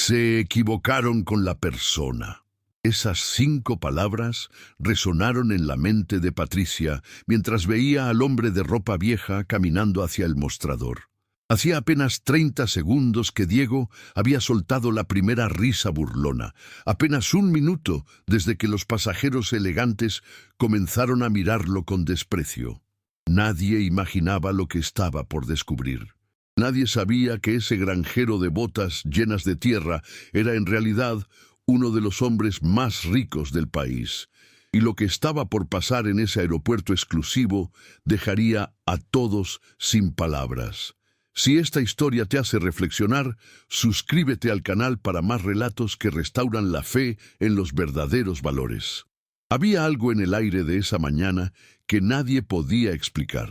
Se equivocaron con la persona. Esas 5 palabras resonaron en la mente de Patricia mientras veía al hombre de ropa vieja caminando hacia el mostrador. Hacía apenas 30 segundos que Diego había soltado la primera risa burlona, apenas 1 minuto desde que los pasajeros elegantes comenzaron a mirarlo con desprecio. Nadie imaginaba lo que estaba por descubrir. Nadie sabía que ese granjero de botas llenas de tierra era en realidad uno de los hombres más ricos del país, y lo que estaba por pasar en ese aeropuerto exclusivo dejaría a todos sin palabras. Si esta historia te hace reflexionar, suscríbete al canal para más relatos que restauran la fe en los verdaderos valores. Había algo en el aire de esa mañana que nadie podía explicar.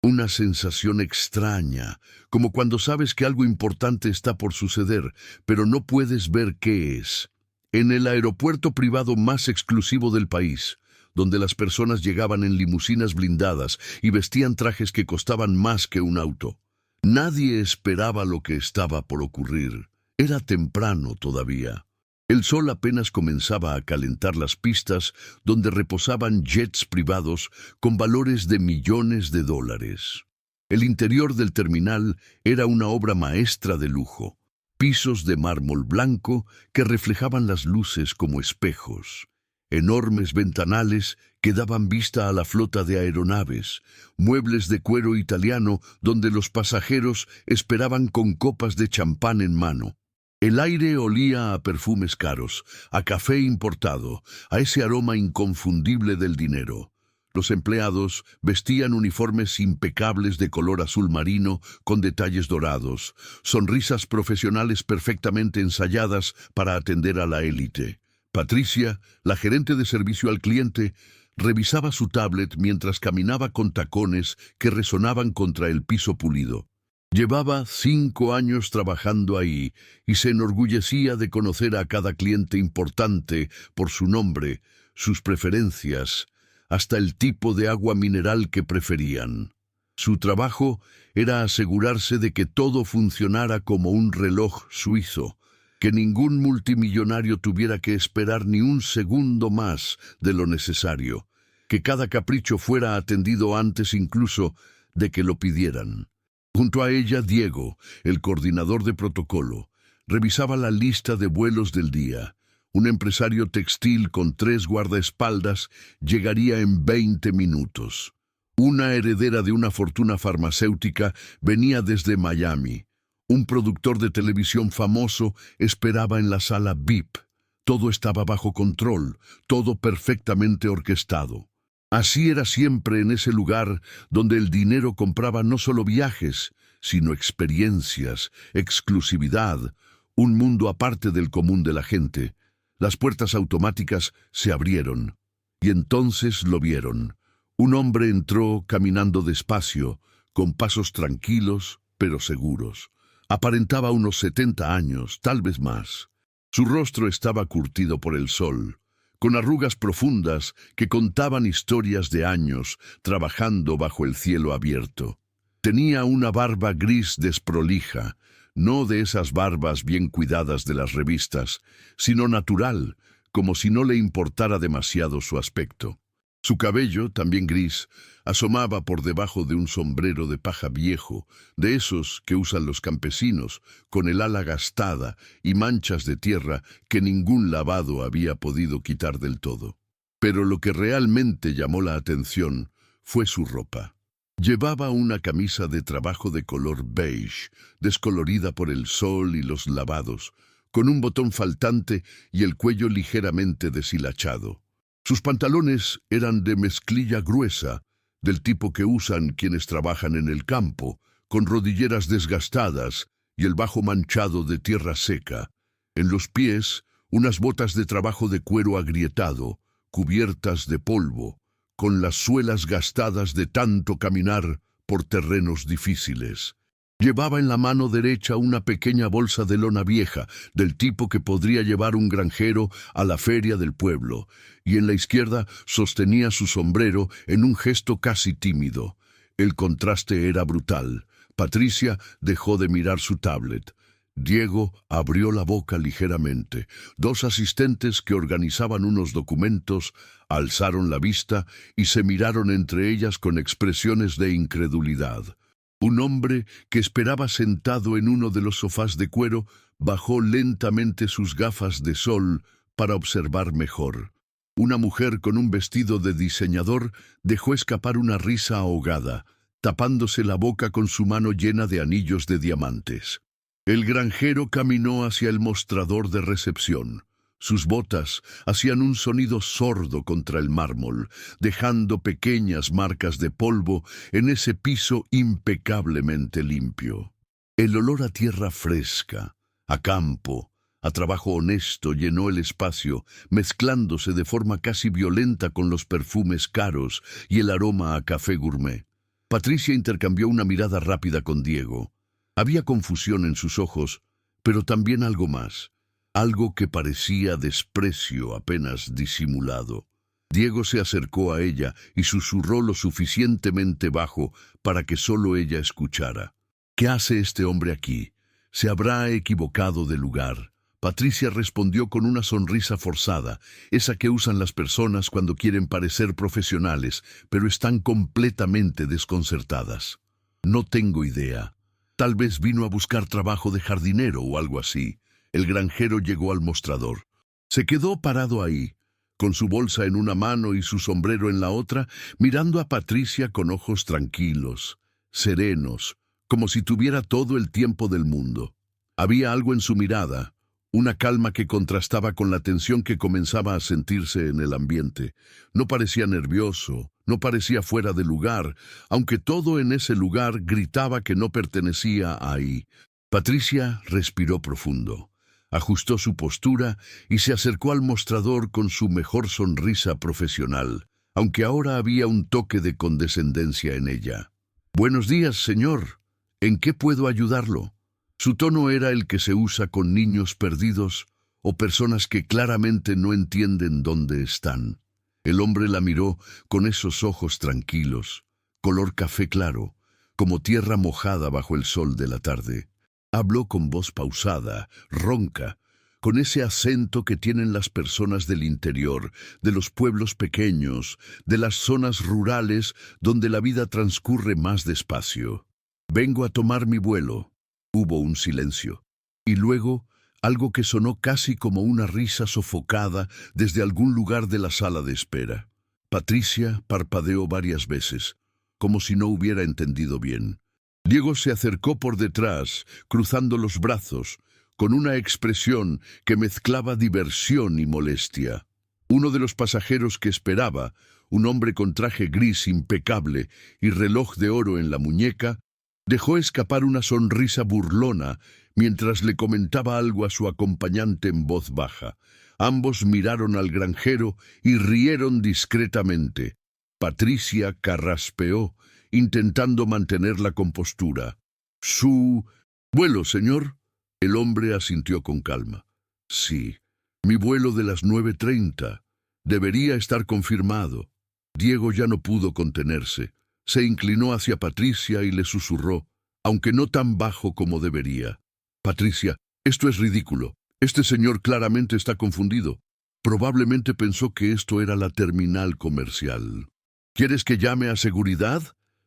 Una sensación extraña, como cuando sabes que algo importante está por suceder, pero no puedes ver qué es. En el aeropuerto privado más exclusivo del país, donde las personas llegaban en limusinas blindadas y vestían trajes que costaban más que un auto. Nadie esperaba lo que estaba por ocurrir. Era temprano todavía. El sol apenas comenzaba a calentar las pistas donde reposaban jets privados con valores de millones de dólares. El interior del terminal era una obra maestra de lujo. Pisos de mármol blanco que reflejaban las luces como espejos. Enormes ventanales que daban vista a la flota de aeronaves, muebles de cuero italiano donde los pasajeros esperaban con copas de champán en mano. El aire olía a perfumes caros, a café importado, a ese aroma inconfundible del dinero. Los empleados vestían uniformes impecables de color azul marino con detalles dorados, sonrisas profesionales perfectamente ensayadas para atender a la élite. Patricia, la gerente de servicio al cliente, revisaba su tablet mientras caminaba con tacones que resonaban contra el piso pulido. Llevaba 5 años trabajando ahí y se enorgullecía de conocer a cada cliente importante por su nombre, sus preferencias, hasta el tipo de agua mineral que preferían. Su trabajo era asegurarse de que todo funcionara como un reloj suizo, que ningún multimillonario tuviera que esperar ni un segundo más de lo necesario, que cada capricho fuera atendido antes incluso de que lo pidieran. Junto a ella, Diego, el coordinador de protocolo, revisaba la lista de vuelos del día. Un empresario textil con 3 guardaespaldas llegaría en 20 minutos. Una heredera de una fortuna farmacéutica venía desde Miami. Un productor de televisión famoso esperaba en la sala VIP. Todo estaba bajo control, todo perfectamente orquestado. Así era siempre en ese lugar donde el dinero compraba no solo viajes, sino experiencias, exclusividad, un mundo aparte del común de la gente. Las puertas automáticas se abrieron, y entonces lo vieron. Un hombre entró caminando despacio, con pasos tranquilos, pero seguros. Aparentaba unos 70 años, tal vez más. Su rostro estaba curtido por el sol, con arrugas profundas que contaban historias de años trabajando bajo el cielo abierto. Tenía una barba gris desprolija, no de esas barbas bien cuidadas de las revistas, sino natural, como si no le importara demasiado su aspecto. Su cabello, también gris, asomaba por debajo de un sombrero de paja viejo, de esos que usan los campesinos, con el ala gastada y manchas de tierra que ningún lavado había podido quitar del todo. Pero lo que realmente llamó la atención fue su ropa. Llevaba una camisa de trabajo de color beige, descolorida por el sol y los lavados, con un botón faltante y el cuello ligeramente deshilachado. Sus pantalones eran de mezclilla gruesa, del tipo que usan quienes trabajan en el campo, con rodilleras desgastadas y el bajo manchado de tierra seca. En los pies, unas botas de trabajo de cuero agrietado, cubiertas de polvo, con las suelas gastadas de tanto caminar por terrenos difíciles. Llevaba en la mano derecha una pequeña bolsa de lona vieja, del tipo que podría llevar un granjero a la feria del pueblo, y en la izquierda sostenía su sombrero en un gesto casi tímido. El contraste era brutal. Patricia dejó de mirar su tablet. Diego abrió la boca ligeramente. Dos asistentes que organizaban unos documentos alzaron la vista y se miraron entre ellas con expresiones de incredulidad. Un hombre que esperaba sentado en uno de los sofás de cuero bajó lentamente sus gafas de sol para observar mejor. Una mujer con un vestido de diseñador dejó escapar una risa ahogada, tapándose la boca con su mano llena de anillos de diamantes. El granjero caminó hacia el mostrador de recepción. Sus botas hacían un sonido sordo contra el mármol, dejando pequeñas marcas de polvo en ese piso impecablemente limpio. El olor a tierra fresca, a campo, a trabajo honesto llenó el espacio, mezclándose de forma casi violenta con los perfumes caros y el aroma a café gourmet. Patricia intercambió una mirada rápida con Diego. Había confusión en sus ojos, pero también algo más, algo que parecía desprecio apenas disimulado. Diego se acercó a ella y susurró lo suficientemente bajo para que solo ella escuchara. «¿Qué hace este hombre aquí? Se habrá equivocado de lugar». Patricia respondió con una sonrisa forzada, esa que usan las personas cuando quieren parecer profesionales, pero están completamente desconcertadas. «No tengo idea. Tal vez vino a buscar trabajo de jardinero o algo así». El granjero llegó al mostrador. Se quedó parado ahí, con su bolsa en una mano y su sombrero en la otra, mirando a Patricia con ojos tranquilos, serenos, como si tuviera todo el tiempo del mundo. Había algo en su mirada, una calma que contrastaba con la tensión que comenzaba a sentirse en el ambiente. No parecía nervioso, no parecía fuera de lugar, aunque todo en ese lugar gritaba que no pertenecía ahí. Patricia respiró profundo, ajustó su postura y se acercó al mostrador con su mejor sonrisa profesional, aunque ahora había un toque de condescendencia en ella. «Buenos días, señor. ¿En qué puedo ayudarlo?» Su tono era el que se usa con niños perdidos o personas que claramente no entienden dónde están. El hombre la miró con esos ojos tranquilos, color café claro, como tierra mojada bajo el sol de la tarde. Habló con voz pausada, ronca, con ese acento que tienen las personas del interior, de los pueblos pequeños, de las zonas rurales donde la vida transcurre más despacio. «Vengo a tomar mi vuelo». Hubo un silencio, y luego algo que sonó casi como una risa sofocada desde algún lugar de la sala de espera. Patricia parpadeó varias veces, como si no hubiera entendido bien. Diego se acercó por detrás, cruzando los brazos, con una expresión que mezclaba diversión y molestia. Uno de los pasajeros que esperaba, un hombre con traje gris impecable y reloj de oro en la muñeca, dejó escapar una sonrisa burlona mientras le comentaba algo a su acompañante en voz baja. Ambos miraron al granjero y rieron discretamente. Patricia carraspeó, intentando mantener la compostura. «¿Su vuelo, señor?» El hombre asintió con calma. «Sí, mi vuelo de las 9:30. Debería estar confirmado». Diego ya no pudo contenerse. Se inclinó hacia Patricia y le susurró, aunque no tan bajo como debería. «Patricia, esto es ridículo. Este señor claramente está confundido. Probablemente pensó que esto era la terminal comercial. ¿Quieres que llame a seguridad?»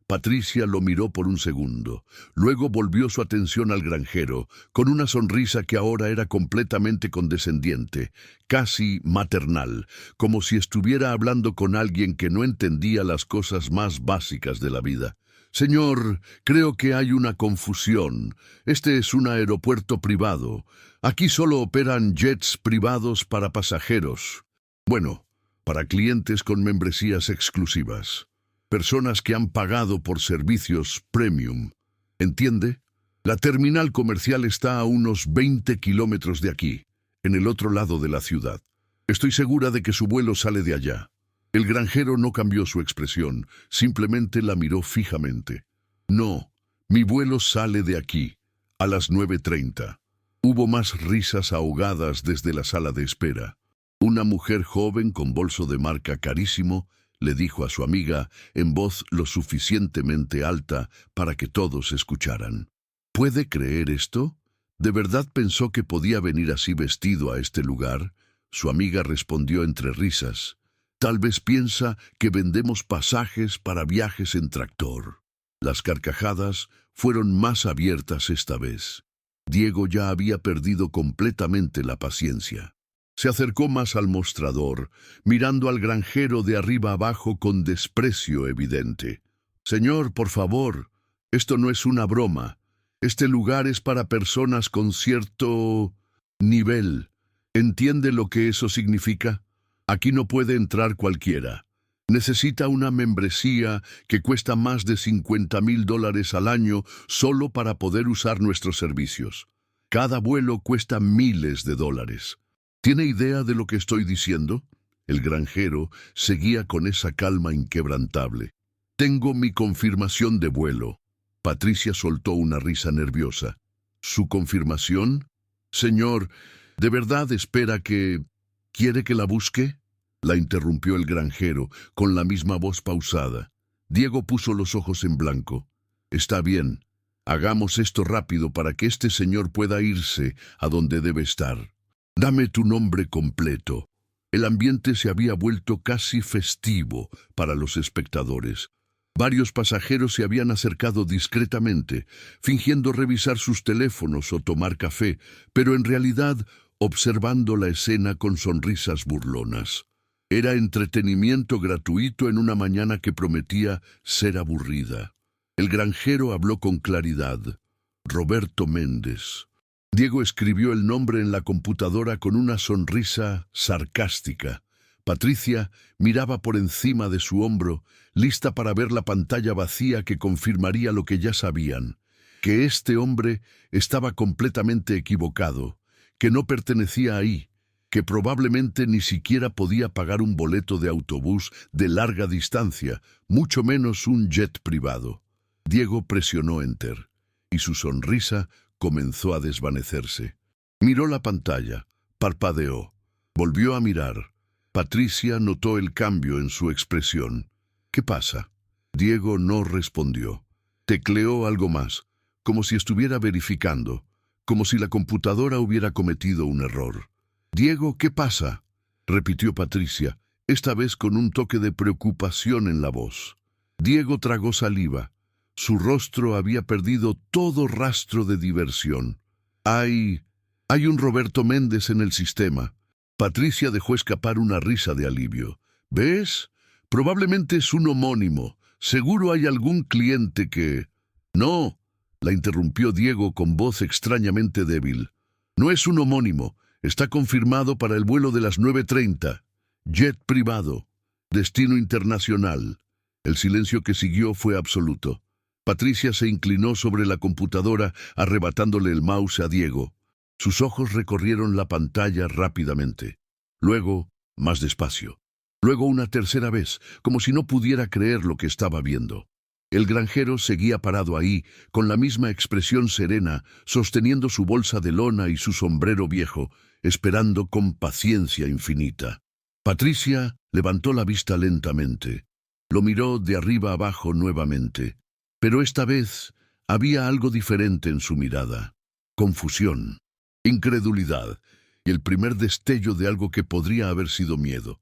Patricia lo miró por un segundo. Luego volvió su atención al granjero, con una sonrisa que ahora era completamente condescendiente, casi maternal, como si estuviera hablando con alguien que no entendía las cosas más básicas de la vida. «Señor, creo que hay una confusión. Este es un aeropuerto privado. Aquí solo operan jets privados para pasajeros. Bueno, para clientes con membresías exclusivas. Personas que han pagado por servicios premium. ¿Entiende? La terminal comercial está a unos 20 kilómetros de aquí, en el otro lado de la ciudad. Estoy segura de que su vuelo sale de allá». El granjero no cambió su expresión, simplemente la miró fijamente. «No, mi vuelo sale de aquí, a las 9:30. Hubo más risas ahogadas desde la sala de espera. Una mujer joven con bolso de marca carísimo le dijo a su amiga en voz lo suficientemente alta para que todos escucharan. «¿Puede creer esto? ¿De verdad pensó que podía venir así vestido a este lugar? Su amiga respondió entre risas. Tal vez piensa que vendemos pasajes para viajes en tractor. Las carcajadas fueron más abiertas esta vez. Diego ya había perdido completamente la paciencia. Se acercó más al mostrador, mirando al granjero de arriba abajo con desprecio evidente. «Señor, por favor, esto no es una broma. Este lugar es para personas con cierto nivel. ¿Entiende lo que eso significa? Aquí no puede entrar cualquiera. Necesita una membresía que cuesta más de $50,000 al año solo para poder usar nuestros servicios. Cada vuelo cuesta miles de dólares. ¿Tiene idea de lo que estoy diciendo?» El granjero seguía con esa calma inquebrantable. «Tengo mi confirmación de vuelo». Patricia soltó una risa nerviosa. «¿Su confirmación? Señor, ¿de verdad espera que... quiere que la busque?» La interrumpió el granjero, con la misma voz pausada. Diego puso los ojos en blanco. «Está bien. Hagamos esto rápido para que este señor pueda irse a donde debe estar. Dame tu nombre completo». El ambiente se había vuelto casi festivo para los espectadores. Varios pasajeros se habían acercado discretamente, fingiendo revisar sus teléfonos o tomar café, pero en realidad observando la escena con sonrisas burlonas. Era entretenimiento gratuito en una mañana que prometía ser aburrida. El granjero habló con claridad. «Roberto Méndez». Diego escribió el nombre en la computadora con una sonrisa sarcástica. Patricia miraba por encima de su hombro, lista para ver la pantalla vacía que confirmaría lo que ya sabían, que este hombre estaba completamente equivocado, que no pertenecía ahí, que probablemente ni siquiera podía pagar un boleto de autobús de larga distancia, mucho menos un jet privado. Diego presionó Enter, y su sonrisa comenzó a desvanecerse. Miró la pantalla, parpadeó, volvió a mirar. Patricia notó el cambio en su expresión. «¿Qué pasa?» Diego no respondió. Tecleó algo más, como si estuviera verificando, como si la computadora hubiera cometido un error. «Diego, ¿qué pasa?», repitió Patricia, esta vez con un toque de preocupación en la voz. Diego tragó saliva. Su rostro había perdido todo rastro de diversión. Hay un Roberto Méndez en el sistema». Patricia dejó escapar una risa de alivio. «¿Ves? Probablemente es un homónimo. Seguro hay algún cliente que...» «No», la interrumpió Diego con voz extrañamente débil. «No es un homónimo. Está confirmado para el vuelo de las 9:30. Jet privado. Destino internacional». El silencio que siguió fue absoluto. Patricia se inclinó sobre la computadora, arrebatándole el mouse a Diego. Sus ojos recorrieron la pantalla rápidamente. Luego, más despacio. Luego una tercera vez, como si no pudiera creer lo que estaba viendo. El granjero seguía parado ahí, con la misma expresión serena, sosteniendo su bolsa de lona y su sombrero viejo, esperando con paciencia infinita. Patricia levantó la vista lentamente. Lo miró de arriba abajo nuevamente. Pero esta vez había algo diferente en su mirada. Confusión, incredulidad y el primer destello de algo que podría haber sido miedo.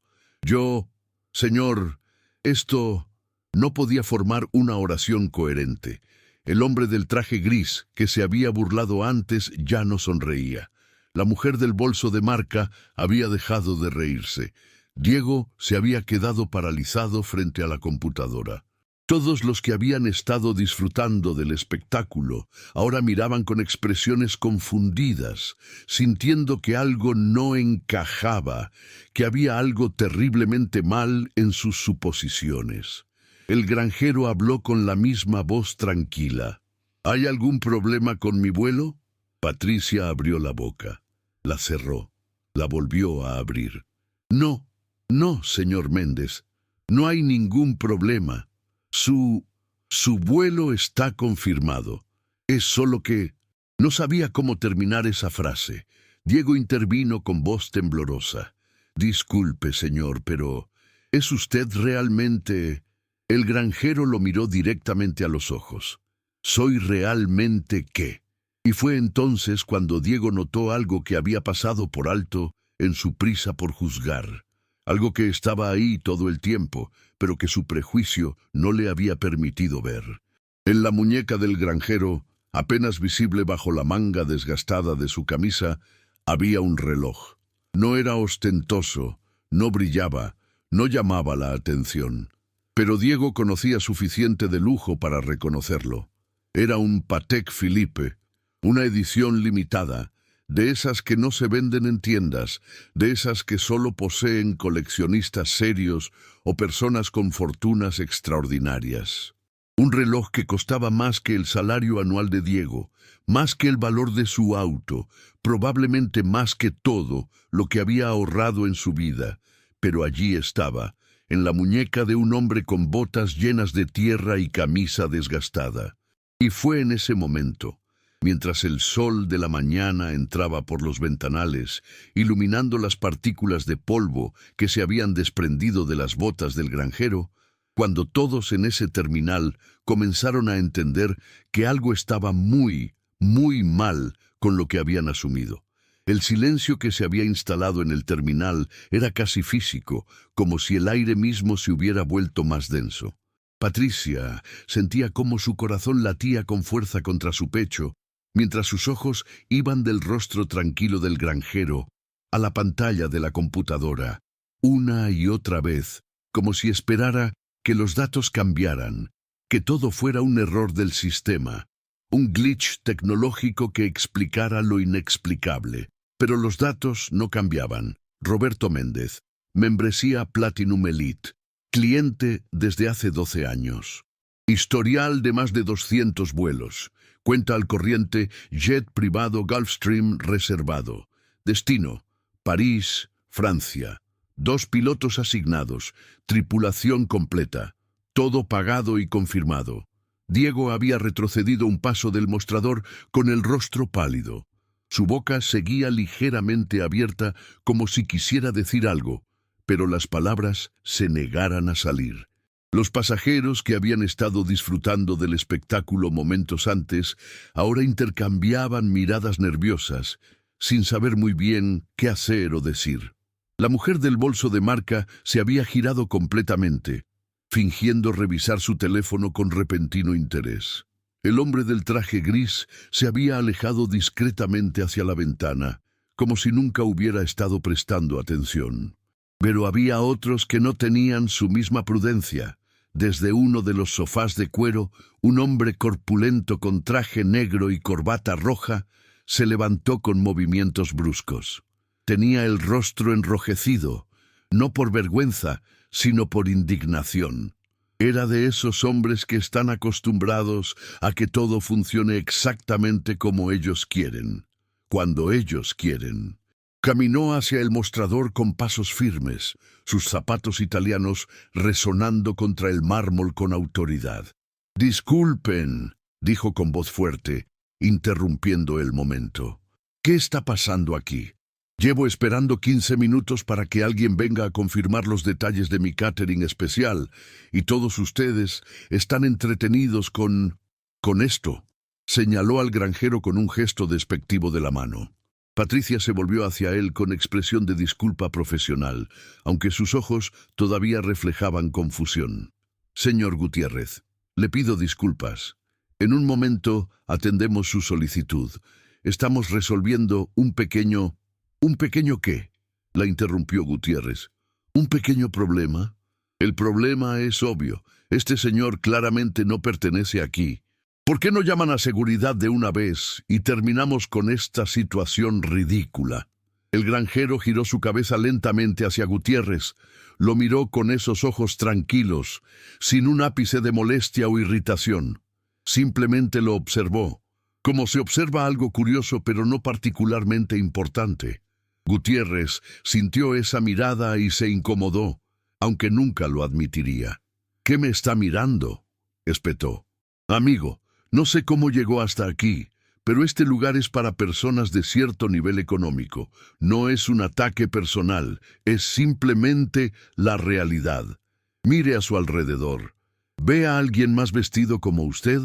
«Señor, esto...» No podía formar una oración coherente. El hombre del traje gris, que se había burlado antes, ya no sonreía. La mujer del bolso de marca había dejado de reírse. Diego se había quedado paralizado frente a la computadora. Todos los que habían estado disfrutando del espectáculo ahora miraban con expresiones confundidas, sintiendo que algo no encajaba, que había algo terriblemente mal en sus suposiciones. El granjero habló con la misma voz tranquila. «¿Hay algún problema con mi vuelo?» Patricia abrió la boca. La cerró. La volvió a abrir. «No, señor Méndez. No hay ningún problema. Su vuelo está confirmado. Es solo que...» No sabía cómo terminar esa frase. Diego intervino con voz temblorosa. «Disculpe, señor, pero... ¿es usted realmente...?» El granjero lo miró directamente a los ojos. «¿Soy realmente qué?» Y fue entonces cuando Diego notó algo que había pasado por alto en su prisa por juzgar. Algo que estaba ahí todo el tiempo, pero que su prejuicio no le había permitido ver. En la muñeca del granjero, apenas visible bajo la manga desgastada de su camisa, había un reloj. No era ostentoso, no brillaba, no llamaba la atención. Pero Diego conocía suficiente de lujo para reconocerlo. Era un Patek Philippe, una edición limitada, de esas que no se venden en tiendas, de esas que solo poseen coleccionistas serios o personas con fortunas extraordinarias. Un reloj que costaba más que el salario anual de Diego, más que el valor de su auto, probablemente más que todo lo que había ahorrado en su vida. Pero allí estaba, en la muñeca de un hombre con botas llenas de tierra y camisa desgastada. Y fue en ese momento, mientras el sol de la mañana entraba por los ventanales, iluminando las partículas de polvo que se habían desprendido de las botas del granjero, cuando todos en ese terminal comenzaron a entender que algo estaba muy, muy mal con lo que habían asumido. El silencio que se había instalado en el terminal era casi físico, como si el aire mismo se hubiera vuelto más denso. Patricia sentía cómo su corazón latía con fuerza contra su pecho, mientras sus ojos iban del rostro tranquilo del granjero a la pantalla de la computadora, una y otra vez, como si esperara que los datos cambiaran, que todo fuera un error del sistema, un glitch tecnológico que explicara lo inexplicable. Pero los datos no cambiaban. Roberto Méndez, membresía Platinum Elite, cliente desde hace 12 años. Historial de más de 200 vuelos. Cuenta al corriente, jet privado Gulfstream reservado. Destino, París, Francia. 2 pilotos asignados, tripulación completa. Todo pagado y confirmado. Diego había retrocedido un paso del mostrador con el rostro pálido. Su boca seguía ligeramente abierta como si quisiera decir algo, pero las palabras se negaran a salir. Los pasajeros que habían estado disfrutando del espectáculo momentos antes ahora intercambiaban miradas nerviosas, sin saber muy bien qué hacer o decir. La mujer del bolso de marca se había girado completamente, fingiendo revisar su teléfono con repentino interés. El hombre del traje gris se había alejado discretamente hacia la ventana, como si nunca hubiera estado prestando atención. Pero había otros que no tenían su misma prudencia. Desde uno de los sofás de cuero, un hombre corpulento con traje negro y corbata roja se levantó con movimientos bruscos. Tenía el rostro enrojecido, no por vergüenza, sino por indignación. Era de esos hombres que están acostumbrados a que todo funcione exactamente como ellos quieren, cuando ellos quieren. Caminó hacia el mostrador con pasos firmes, sus zapatos italianos resonando contra el mármol con autoridad. «Disculpen», dijo con voz fuerte, interrumpiendo el momento. «¿Qué está pasando aquí? Llevo esperando 15 minutos para que alguien venga a confirmar los detalles de mi catering especial, y todos ustedes están entretenidos con esto», señaló al granjero con un gesto despectivo de la mano. Patricia se volvió hacia él con expresión de disculpa profesional, aunque sus ojos todavía reflejaban confusión. «Señor Gutiérrez, le pido disculpas. En un momento atendemos su solicitud. Estamos resolviendo un pequeño... ¿Un pequeño qué?», la interrumpió Gutiérrez. «¿Un pequeño problema? El problema es obvio. Este señor claramente no pertenece aquí. ¿Por qué no llaman a seguridad de una vez y terminamos con esta situación ridícula?» El granjero giró su cabeza lentamente hacia Gutiérrez. Lo miró con esos ojos tranquilos, sin un ápice de molestia o irritación. Simplemente lo observó, como se observa algo curioso pero no particularmente importante. Gutiérrez sintió esa mirada y se incomodó, aunque nunca lo admitiría. «¿Qué me está mirando?», espetó. «Amigo, no sé cómo llegó hasta aquí, pero este lugar es para personas de cierto nivel económico. No es un ataque personal, es simplemente la realidad. Mire a su alrededor. ¿Ve a alguien más vestido como usted?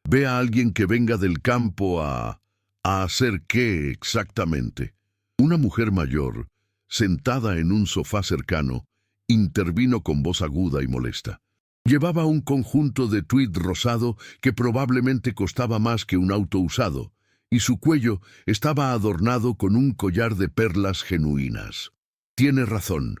¿Ve a alguien que venga del campo a ¿A hacer qué exactamente? Una mujer mayor, sentada en un sofá cercano, intervino con voz aguda y molesta. Llevaba un conjunto de tweed rosado que probablemente costaba más que un auto usado, y su cuello estaba adornado con un collar de perlas genuinas. Tiene razón.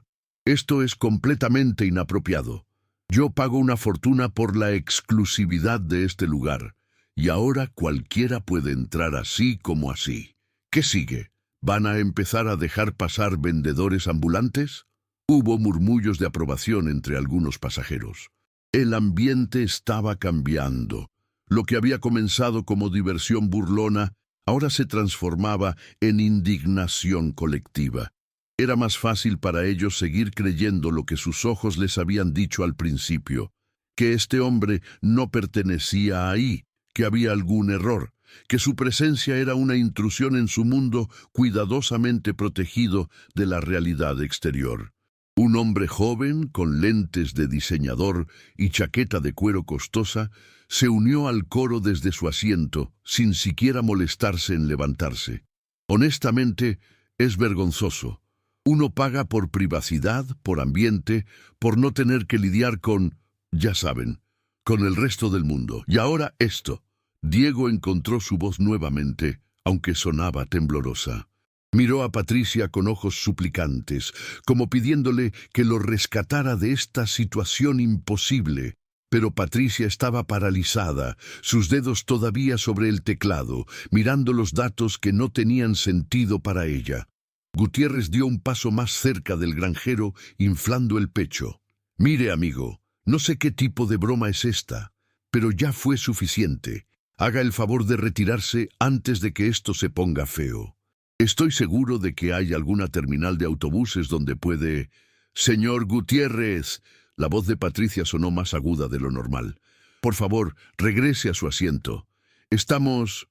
Esto es completamente inapropiado. Yo pago una fortuna por la exclusividad de este lugar, y ahora cualquiera puede entrar así como así. ¿Qué sigue? ¿Van a empezar a dejar pasar vendedores ambulantes? Hubo murmullos de aprobación entre algunos pasajeros. El ambiente estaba cambiando. Lo que había comenzado como diversión burlona ahora se transformaba en indignación colectiva. Era más fácil para ellos seguir creyendo lo que sus ojos les habían dicho al principio, que este hombre no pertenecía ahí, que había algún error, que su presencia era una intrusión en su mundo cuidadosamente protegido de la realidad exterior. Un hombre joven, con lentes de diseñador y chaqueta de cuero costosa, se unió al coro desde su asiento, sin siquiera molestarse en levantarse. Honestamente, es vergonzoso. Uno paga por privacidad, por ambiente, por no tener que lidiar con, ya saben, con el resto del mundo. Y ahora esto. Diego encontró su voz nuevamente, aunque sonaba temblorosa. Miró a Patricia con ojos suplicantes, como pidiéndole que lo rescatara de esta situación imposible. Pero Patricia estaba paralizada, sus dedos todavía sobre el teclado, mirando los datos que no tenían sentido para ella. Gutiérrez dio un paso más cerca del granjero, inflando el pecho. «Mire, amigo, no sé qué tipo de broma es esta, pero ya fue suficiente. Haga el favor de retirarse antes de que esto se ponga feo. Estoy seguro de que hay alguna terminal de autobuses donde puede... ¡Señor Gutiérrez!». La voz de Patricia sonó más aguda de lo normal. «Por favor, regrese a su asiento. Estamos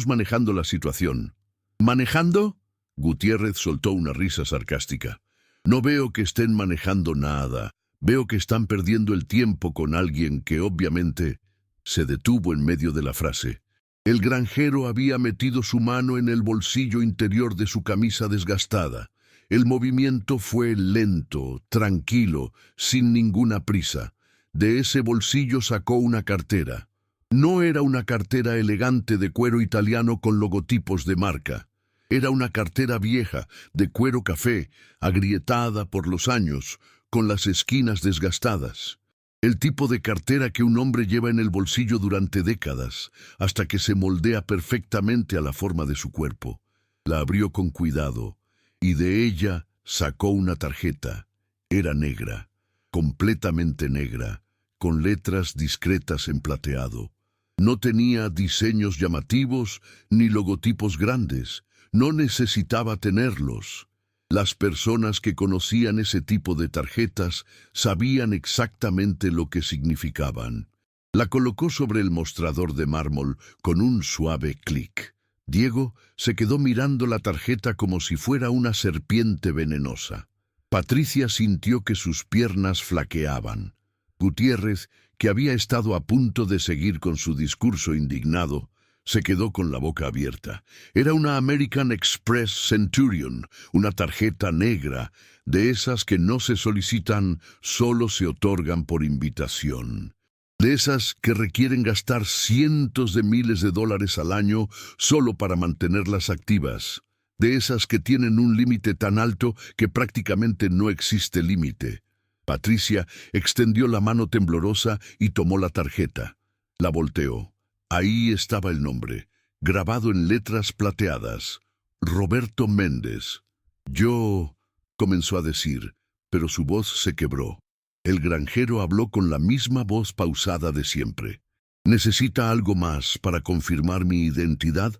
manejando la situación». «¿Manejando?». Gutiérrez soltó una risa sarcástica. «No veo que estén manejando nada. Veo que están perdiendo el tiempo con alguien que obviamente...». Se detuvo en medio de la frase. El granjero había metido su mano en el bolsillo interior de su camisa desgastada. El movimiento fue lento, tranquilo, sin ninguna prisa. De ese bolsillo sacó una cartera. No era una cartera elegante de cuero italiano con logotipos de marca. Era una cartera vieja, de cuero café, agrietada por los años, con las esquinas desgastadas. El tipo de cartera que un hombre lleva en el bolsillo durante décadas, hasta que se moldea perfectamente a la forma de su cuerpo. La abrió con cuidado, y de ella sacó una tarjeta. Era negra, completamente negra, con letras discretas en plateado. No tenía diseños llamativos ni logotipos grandes. No necesitaba tenerlos. Las personas que conocían ese tipo de tarjetas sabían exactamente lo que significaban. La colocó sobre el mostrador de mármol con un suave clic. Diego se quedó mirando la tarjeta como si fuera una serpiente venenosa. Patricia sintió que sus piernas flaqueaban. Gutiérrez, que había estado a punto de seguir con su discurso indignado, se quedó con la boca abierta. Era una American Express Centurion, una tarjeta negra, de esas que no se solicitan, solo se otorgan por invitación. De esas que requieren gastar cientos de miles de dólares al año solo para mantenerlas activas. De esas que tienen un límite tan alto que prácticamente no existe límite. Patricia extendió la mano temblorosa y tomó la tarjeta. La volteó. Ahí estaba el nombre, grabado en letras plateadas. Roberto Méndez. «Yo», comenzó a decir, pero su voz se quebró. El granjero habló con la misma voz pausada de siempre. «¿Necesita algo más para confirmar mi identidad?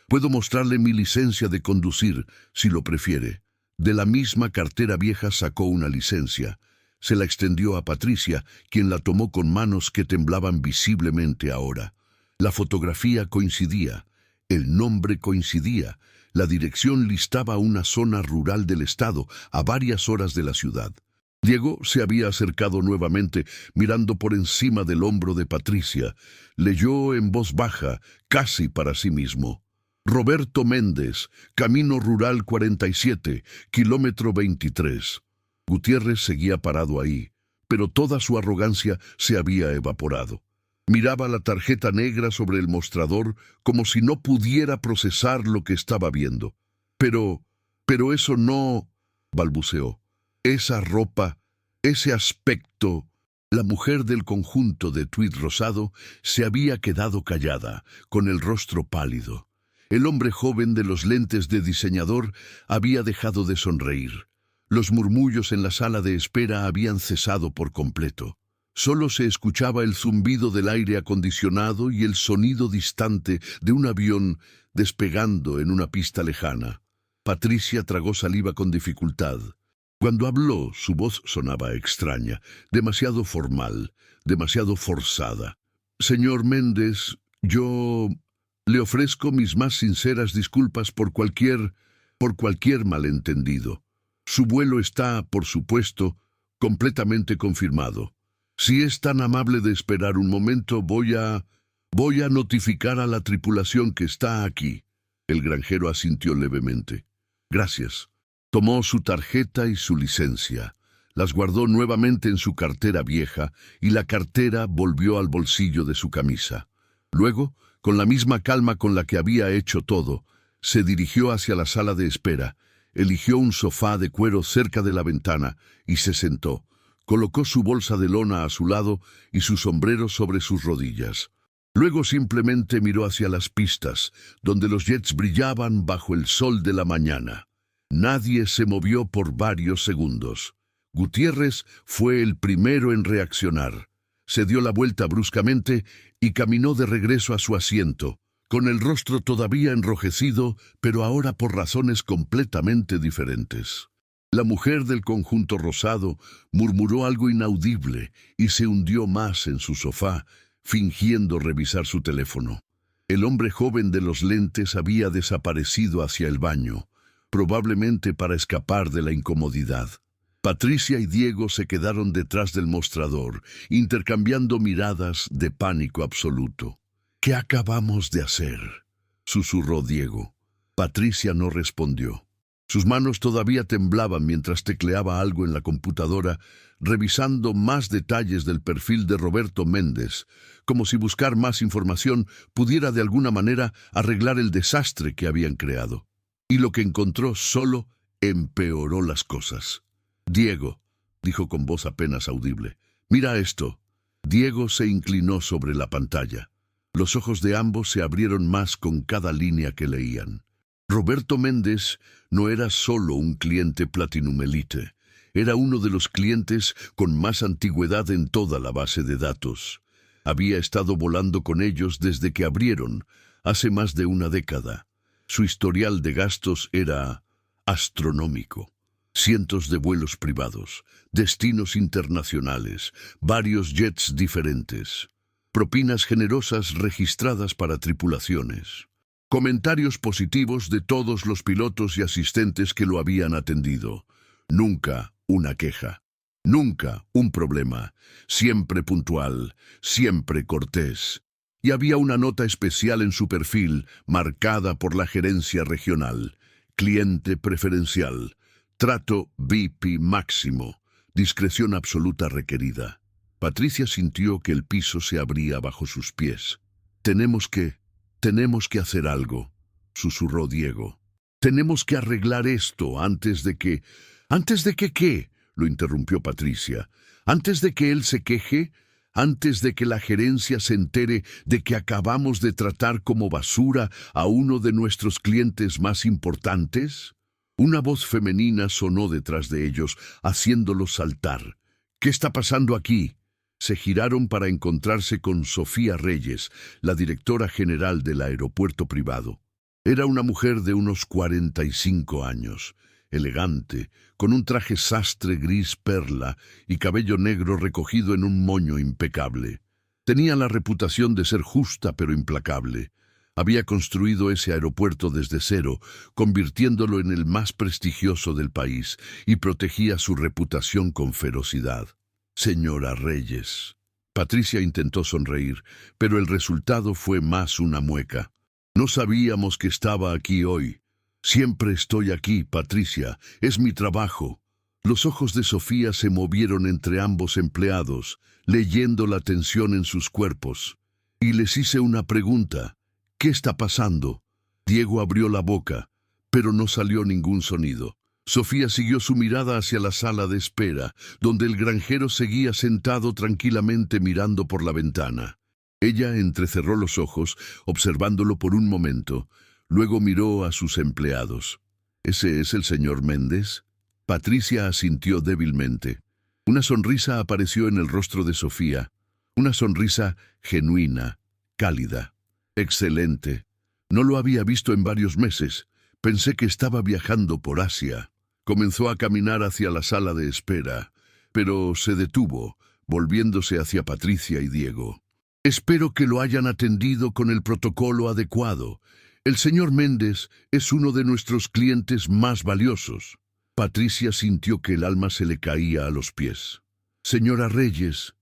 Puedo mostrarle mi licencia de conducir, si lo prefiere». De la misma cartera vieja sacó una licencia. Se la extendió a Patricia, quien la tomó con manos que temblaban visiblemente ahora. La fotografía coincidía, el nombre coincidía, la dirección listaba una zona rural del estado, a varias horas de la ciudad. Diego se había acercado nuevamente, mirando por encima del hombro de Patricia. Leyó en voz baja, casi para sí mismo. Roberto Méndez, Camino Rural 47, kilómetro 23. Gutiérrez seguía parado ahí, pero toda su arrogancia se había evaporado. Miraba la tarjeta negra sobre el mostrador como si no pudiera procesar lo que estaba viendo. Pero eso no, balbuceó. Esa ropa, ese aspecto. La mujer del conjunto de tuit rosado se había quedado callada, con el rostro pálido. El hombre joven de los lentes de diseñador había dejado de sonreír. Los murmullos en la sala de espera habían cesado por completo. Solo se escuchaba el zumbido del aire acondicionado y el sonido distante de un avión despegando en una pista lejana. Patricia tragó saliva con dificultad. Cuando habló, su voz sonaba extraña, demasiado formal, demasiado forzada. Señor Méndez, yo le ofrezco mis más sinceras disculpas por cualquier malentendido. Su vuelo está, por supuesto, completamente confirmado. Si es tan amable de esperar un momento, voy a notificar a la tripulación que está aquí. El granjero asintió levemente. Gracias. Tomó su tarjeta y su licencia. Las guardó nuevamente en su cartera vieja y la cartera volvió al bolsillo de su camisa. Luego, con la misma calma con la que había hecho todo, se dirigió hacia la sala de espera, eligió un sofá de cuero cerca de la ventana y se sentó. Colocó su bolsa de lona a su lado y su sombrero sobre sus rodillas. Luego simplemente miró hacia las pistas, donde los jets brillaban bajo el sol de la mañana. Nadie se movió por varios segundos. Gutiérrez fue el primero en reaccionar. Se dio la vuelta bruscamente y caminó de regreso a su asiento, con el rostro todavía enrojecido, pero ahora por razones completamente diferentes. La mujer del conjunto rosado murmuró algo inaudible y se hundió más en su sofá, fingiendo revisar su teléfono. El hombre joven de los lentes había desaparecido hacia el baño, probablemente para escapar de la incomodidad. Patricia y Diego se quedaron detrás del mostrador, intercambiando miradas de pánico absoluto. «¿Qué acabamos de hacer?», susurró Diego. Patricia no respondió. Sus manos todavía temblaban mientras tecleaba algo en la computadora, revisando más detalles del perfil de Roberto Méndez, como si buscar más información pudiera de alguna manera arreglar el desastre que habían creado. Y lo que encontró solo empeoró las cosas. «Diego», dijo con voz apenas audible, «mira esto». Diego se inclinó sobre la pantalla. Los ojos de ambos se abrieron más con cada línea que leían. Roberto Méndez no era solo un cliente Platinum Elite, era uno de los clientes con más antigüedad en toda la base de datos. Había estado volando con ellos desde que abrieron, hace más de una década. Su historial de gastos era astronómico. Cientos de vuelos privados, destinos internacionales, varios jets diferentes, propinas generosas registradas para tripulaciones. Comentarios positivos de todos los pilotos y asistentes que lo habían atendido. Nunca una queja. Nunca un problema. Siempre puntual. Siempre cortés. Y había una nota especial en su perfil, marcada por la gerencia regional. Cliente preferencial. Trato VIP máximo. Discreción absoluta requerida. Patricia sintió que el piso se abría bajo sus pies. Tenemos que hacer algo», susurró Diego. «Tenemos que arreglar esto antes de que...» «¿Antes de que qué?», lo interrumpió Patricia. «¿Antes de que él se queje? ¿Antes de que la gerencia se entere de que acabamos de tratar como basura a uno de nuestros clientes más importantes?» Una voz femenina sonó detrás de ellos, haciéndolos saltar. «¿Qué está pasando aquí?». Se giraron para encontrarse con Sofía Reyes, la directora general del aeropuerto privado. Era una mujer de unos 45 años, elegante, con un traje sastre gris perla y cabello negro recogido en un moño impecable. Tenía la reputación de ser justa pero implacable. Había construido ese aeropuerto desde cero, convirtiéndolo en el más prestigioso del país, y protegía su reputación con ferocidad. «Señora Reyes». Patricia intentó sonreír, pero el resultado fue más una mueca. No sabíamos que estaba aquí hoy. Siempre estoy aquí, Patricia. Es mi trabajo. Los ojos de Sofía se movieron entre ambos empleados, leyendo la tensión en sus cuerpos. Y les hice una pregunta. ¿Qué está pasando? Diego abrió la boca, pero no salió ningún sonido. Sofía siguió su mirada hacia la sala de espera, donde el granjero seguía sentado tranquilamente mirando por la ventana. Ella entrecerró los ojos, observándolo por un momento. Luego miró a sus empleados. ¿Ese es el señor Méndez? Patricia asintió débilmente. Una sonrisa apareció en el rostro de Sofía. Una sonrisa genuina, cálida. Excelente. No lo había visto en varios meses. Pensé que estaba viajando por Asia. Comenzó a caminar hacia la sala de espera, pero se detuvo, volviéndose hacia Patricia y Diego. Espero que lo hayan atendido con el protocolo adecuado. El señor Méndez es uno de nuestros clientes más valiosos. Patricia sintió que el alma se le caía a los pies. Señora Reyes,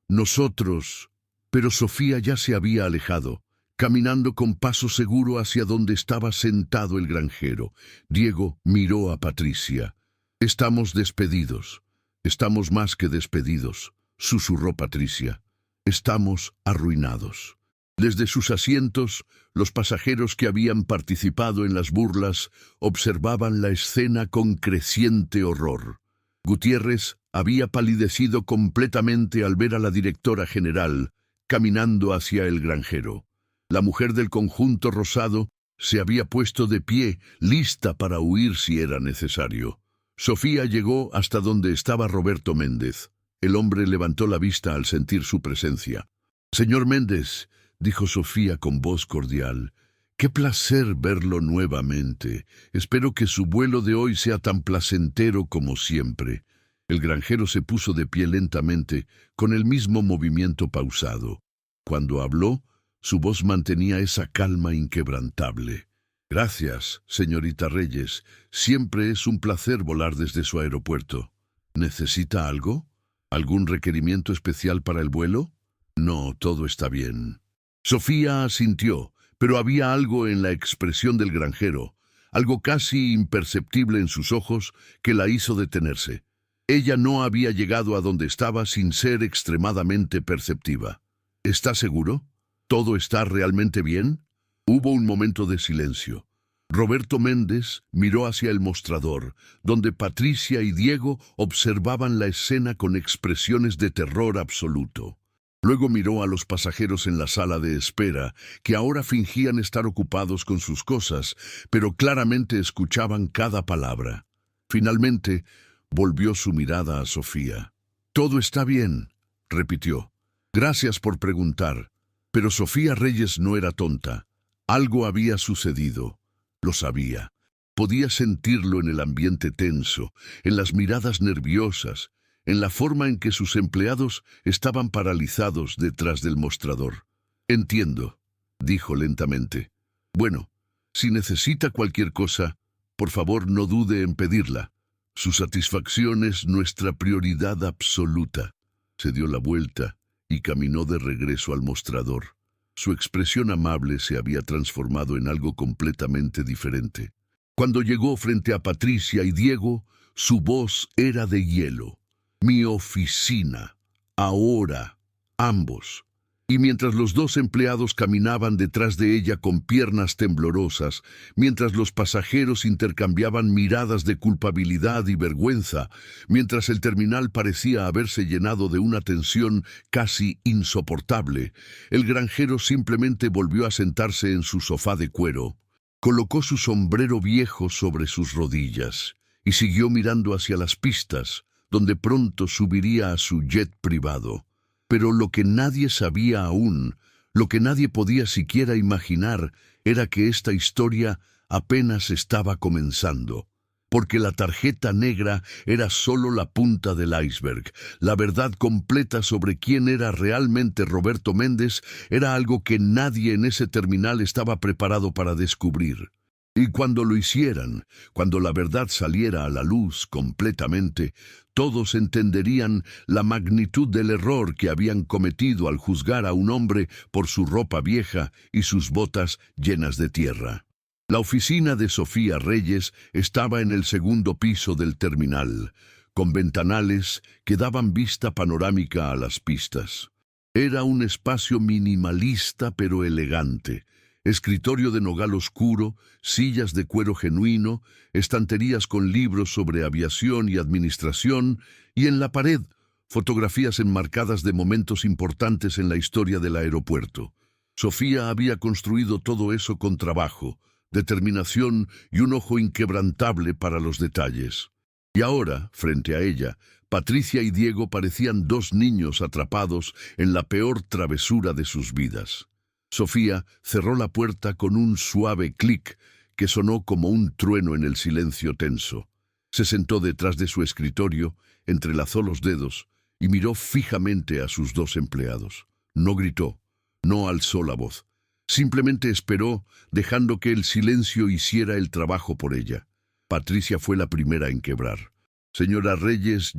nosotros... Pero Sofía ya se había alejado, caminando con paso seguro hacia donde estaba sentado el granjero. Diego miró a Patricia. Estamos despedidos. Estamos más que despedidos, susurró Patricia. Estamos arruinados. Desde sus asientos, los pasajeros que habían participado en las burlas observaban la escena con creciente horror. Gutiérrez había palidecido completamente al ver a la directora general caminando hacia el granjero. La mujer del conjunto rosado se había puesto de pie, lista para huir si era necesario. Sofía llegó hasta donde estaba Roberto Méndez. El hombre levantó la vista al sentir su presencia. «Señor Méndez», dijo Sofía con voz cordial, «qué placer verlo nuevamente. Espero que su vuelo de hoy sea tan placentero como siempre». El granjero se puso de pie lentamente, con el mismo movimiento pausado. Cuando habló, su voz mantenía esa calma inquebrantable. «Gracias, señorita Reyes. Siempre es un placer volar desde su aeropuerto. ¿Necesita algo? ¿Algún requerimiento especial para el vuelo?» «No, todo está bien». Sofía asintió, pero había algo en la expresión del granjero, algo casi imperceptible en sus ojos, que la hizo detenerse. Ella no había llegado a donde estaba sin ser extremadamente perceptiva. «¿Está seguro? ¿Todo está realmente bien?» Hubo un momento de silencio. Roberto Méndez miró hacia el mostrador, donde Patricia y Diego observaban la escena con expresiones de terror absoluto. Luego miró a los pasajeros en la sala de espera, que ahora fingían estar ocupados con sus cosas, pero claramente escuchaban cada palabra. Finalmente, volvió su mirada a Sofía. «Todo está bien», repitió. «Gracias por preguntar». Pero Sofía Reyes no era tonta. Algo había sucedido. Lo sabía. Podía sentirlo en el ambiente tenso, en las miradas nerviosas, en la forma en que sus empleados estaban paralizados detrás del mostrador. «Entiendo», dijo lentamente. «Bueno, si necesita cualquier cosa, por favor no dude en pedirla. Su satisfacción es nuestra prioridad absoluta». Se dio la vuelta y caminó de regreso al mostrador. Su expresión amable se había transformado en algo completamente diferente. Cuando llegó frente a Patricia y Diego, su voz era de hielo. «Mi oficina. Ahora. Ambos». Y mientras los dos empleados caminaban detrás de ella con piernas temblorosas, mientras los pasajeros intercambiaban miradas de culpabilidad y vergüenza, mientras el terminal parecía haberse llenado de una tensión casi insoportable, el granjero simplemente volvió a sentarse en su sofá de cuero, colocó su sombrero viejo sobre sus rodillas y siguió mirando hacia las pistas, donde pronto subiría a su jet privado. Pero lo que nadie sabía aún, lo que nadie podía siquiera imaginar, era que esta historia apenas estaba comenzando. Porque la tarjeta negra era solo la punta del iceberg. La verdad completa sobre quién era realmente Roberto Méndez era algo que nadie en ese terminal estaba preparado para descubrir. Y cuando lo hicieran, cuando la verdad saliera a la luz completamente, todos entenderían la magnitud del error que habían cometido al juzgar a un hombre por su ropa vieja y sus botas llenas de tierra. La oficina de Sofía Reyes estaba en el segundo piso del terminal, con ventanales que daban vista panorámica a las pistas. Era un espacio minimalista pero elegante. Escritorio de nogal oscuro, sillas de cuero genuino, estanterías con libros sobre aviación y administración, y en la pared, fotografías enmarcadas de momentos importantes en la historia del aeropuerto. Sofía había construido todo eso con trabajo, determinación y un ojo inquebrantable para los detalles. Y ahora, frente a ella, Patricia y Diego parecían dos niños atrapados en la peor travesura de sus vidas. Sofía cerró la puerta con un suave clic que sonó como un trueno en el silencio tenso. Se sentó detrás de su escritorio, entrelazó los dedos y miró fijamente a sus dos empleados. No gritó, no alzó la voz. Simplemente esperó, dejando que el silencio hiciera el trabajo por ella. Patricia fue la primera en quebrar. Señora Reyes,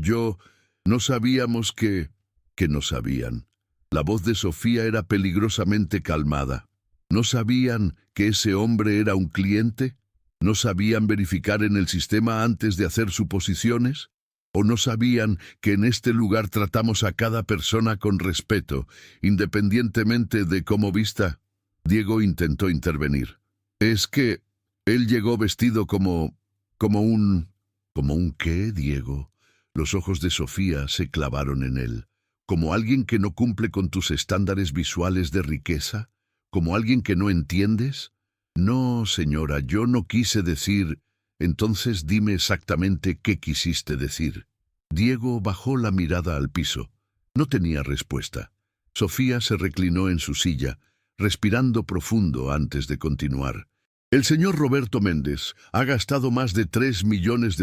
no sabíamos que no sabían. La voz de Sofía era peligrosamente calmada. ¿No sabían que ese hombre era un cliente? ¿No sabían verificar en el sistema antes de hacer suposiciones? ¿O no sabían que en este lugar tratamos a cada persona con respeto, independientemente de cómo vista? Diego intentó intervenir. Es que él llegó vestido como un... ¿Como un qué, Diego? Los ojos de Sofía se clavaron en él. ¿Como alguien que no cumple con tus estándares visuales de riqueza? ¿Como alguien que no entiendes? No, señora, yo no quise decir... Entonces dime exactamente qué quisiste decir. Diego bajó la mirada al piso. No tenía respuesta. Sofía se reclinó en su silla, respirando profundo antes de continuar. El señor Roberto Méndez ha gastado más de $3 millones